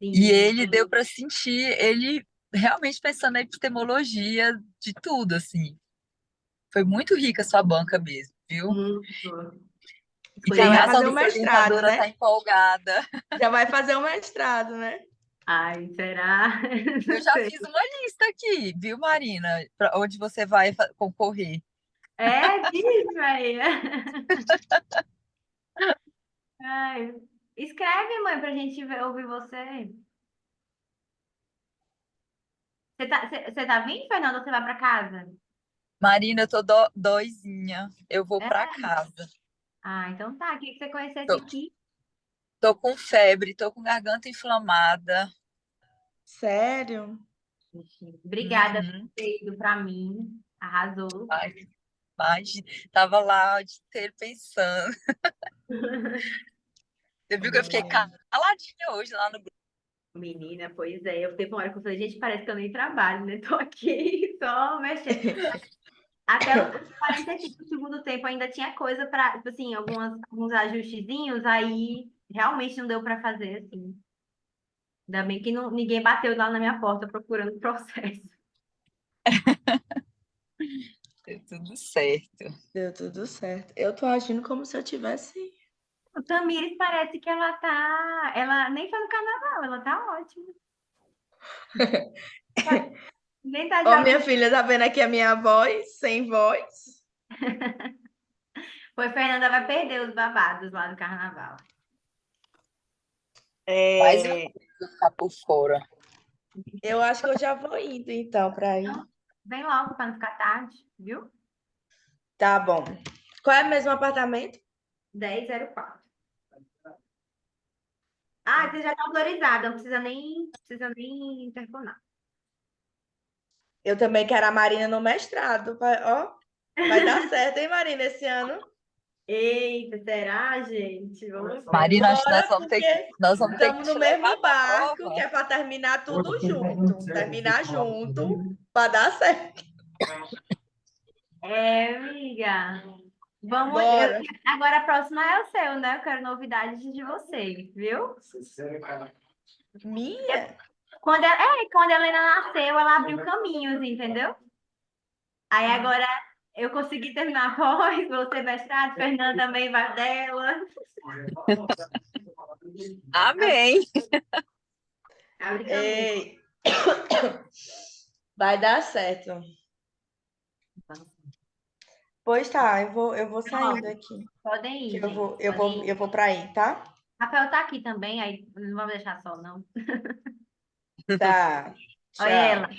E Sim. ele deu para sentir ele realmente pensando na epistemologia de tudo, assim. Foi muito rica a sua banca mesmo, viu? Muito. E já tem Escolhi. vai razão fazer o dessa mestrado, orientadora estar né? empolgada. Já vai fazer o mestrado, né? Ai, será? Eu Não já sei. fiz uma lista aqui, viu, Marina? Para onde você vai concorrer. É, diz, velho. Ai. Escreve, mãe, pra gente ouvir você. Você tá vindo, Fernanda, ou você vai pra casa? Marina, eu tô dóizinha. Eu vou É? para casa. Ah, então tá. Queria que você conhecesse Tô, aqui. tô com febre, tô com garganta inflamada. Sério? Obrigada por Uhum. ter ido pra mim. Arrasou. Ai, mas tava lá o dia inteiro pensando. Você viu que eu fiquei É. caladinha hoje lá no grupo. Menina, pois é. Eu teve uma hora que eu falei, gente, parece que eu nem trabalho, né? Tô aqui só mexendo. Até os 45 do segundo tempo ainda tinha coisa para, tipo assim, alguns ajustezinhos, aí realmente não deu para fazer, assim. Ainda bem que ninguém bateu lá na minha porta procurando o processo. Deu tudo certo. Deu tudo certo. Eu tô agindo como se eu tivesse. O Tamires parece que ela tá. Ela nem foi no carnaval, ela tá ótima. Nem tá de Ó, minha alto. filha, tá vendo aqui a minha voz, sem voz? Foi, Fernanda vai perder os babados lá do carnaval. Mais uma É, coisa ficar por fora. eu acho que eu já vou indo, então, para ir. Então, vem logo para não ficar tarde, viu? Tá bom. Qual é o mesmo apartamento? 10:04. Ah, você já tá autorizada, não precisa nem interfonar. Eu também quero a Marina no mestrado. Ó, vai dar certo, hein, Marina, esse ano? Eita, será, gente? Vamos ver. Marina, acho que Bora, porque nós vamos ter que estamos no te levar mesmo para a barco, que prova. é para terminar tudo junto. Terminar junto para dar certo. É, amiga. Vamos. Bora. Agora a próxima é o seu, né? Eu quero novidades de vocês, viu? Minha? Quando a Helena nasceu, ela abriu caminhos, entendeu? Aí agora eu consegui terminar após, vou ser mestrado, Fernanda também vai dela. Amém. Abre caminho. Ei. Vai dar certo. Pois tá, eu vou saindo aqui. Podem Que ir, gente. Podem ir. eu vou para aí, tá? Rafael tá aqui também, aí não vamos deixar só, não. Tá. Olha ela. Tchau.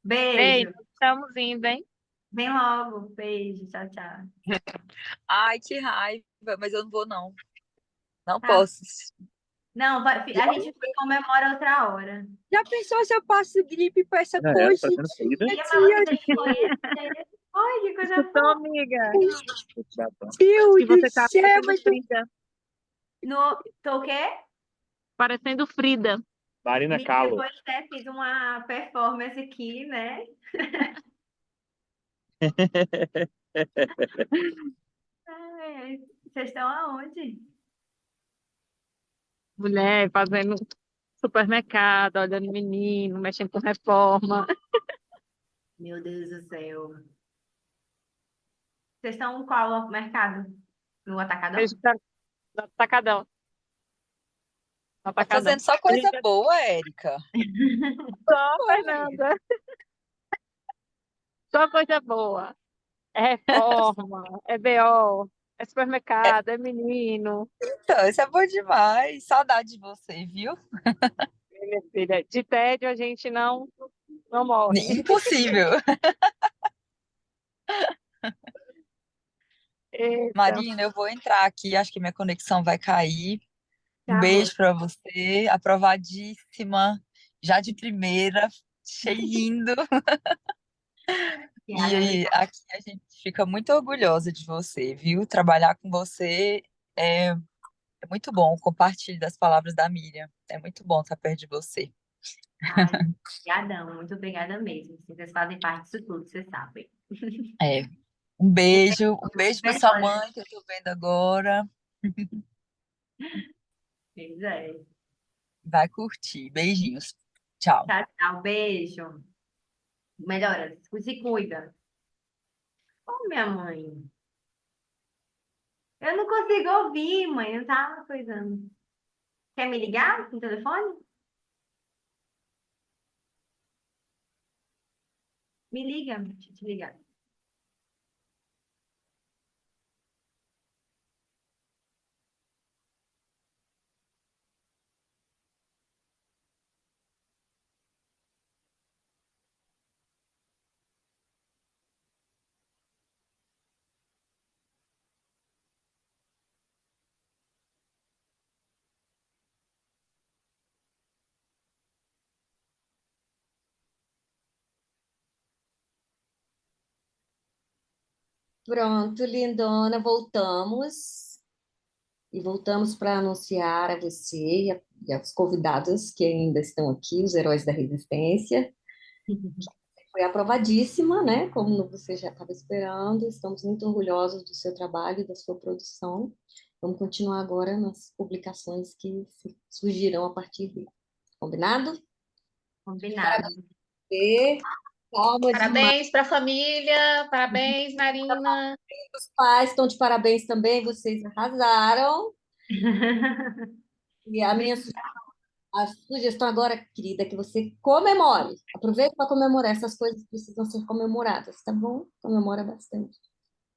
Beijo, Beijo. estamos indo, hein? Vem logo. Beijo. Tchau, tchau. Ai, que raiva, mas eu não vou, não. Não Tá. posso. Não, a gente comemora outra hora. Já pensou se eu passo gripe com essa Já era, tá sendo cogitinha feita. E é pra aqui, você ter que conhecer. Oi, que coisa Então, boa. amiga, Deus que você do tá céu, parecendo mas Frida. Tô o quê? Parecendo Frida. Marina Kahlo. Depois, né, fiz uma performance aqui, né? Ai, vocês estão aonde? Mulher fazendo supermercado, olhando menino, mexendo com reforma. Meu Deus do céu. Vocês estão em qual mercado? No Atacadão? Beijo no atacadão. No tá atacadão. fazendo só coisa boa, Érica. Só, Pô, Fernanda. Só coisa boa. É reforma, é BO, é supermercado, é menino. então, isso é bom demais. Saudade de você, viu? Minha filha, de tédio a gente não Não morre. Impossível. Eita, Marina, eu vou entrar aqui, acho que minha conexão vai cair. Um Tá bom. beijo para você, aprovadíssima, já de primeira, achei lindo. Obrigada, E obrigada. aqui a gente fica muito orgulhosa de você, viu? Trabalhar com você é muito bom. Compartilhe das palavras da Miriam. É muito bom estar perto de você. Ai, obrigadão, muito obrigada mesmo. Vocês fazem parte disso tudo, vocês sabem. É, um beijo para sua Melhores. mãe, que eu tô vendo agora. Pois é. Vai curtir. Beijinhos. Tchau. Tchau, tchau, beijo. Melhoras, se cuida. Ô, minha mãe. Eu não consigo ouvir, mãe. Não tá coisando. Quer me ligar no telefone? Me liga, deixa eu te ligar. Pronto, lindona, voltamos. E voltamos para anunciar a você e aos convidados que ainda estão aqui, os heróis da resistência. Foi aprovadíssima, né? Como você já estava esperando. Estamos muito orgulhosos do seu trabalho e da sua produção. Vamos continuar agora nas publicações que surgirão a partir dele. Combinado? Combinado. E palmas demais. Parabéns para a família, parabéns, Marina. Os pais estão de parabéns também, vocês arrasaram. E a sugestão agora, querida, é que você comemore. Aproveite para comemorar. Essas coisas precisam ser comemoradas, tá bom? Comemora bastante.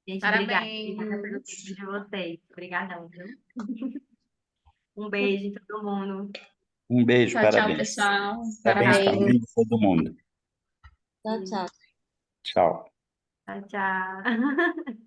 Gente, obrigada. Obrigada pelo tempo Parabéns. de vocês. Obrigadão, viu? Um beijo em todo mundo. Um beijo, Tchau, tchau, parabéns. pessoal. Parabéns, Parabéns. Camila, todo mundo. Tchau, tchau. Tchau. Tchau, tchau.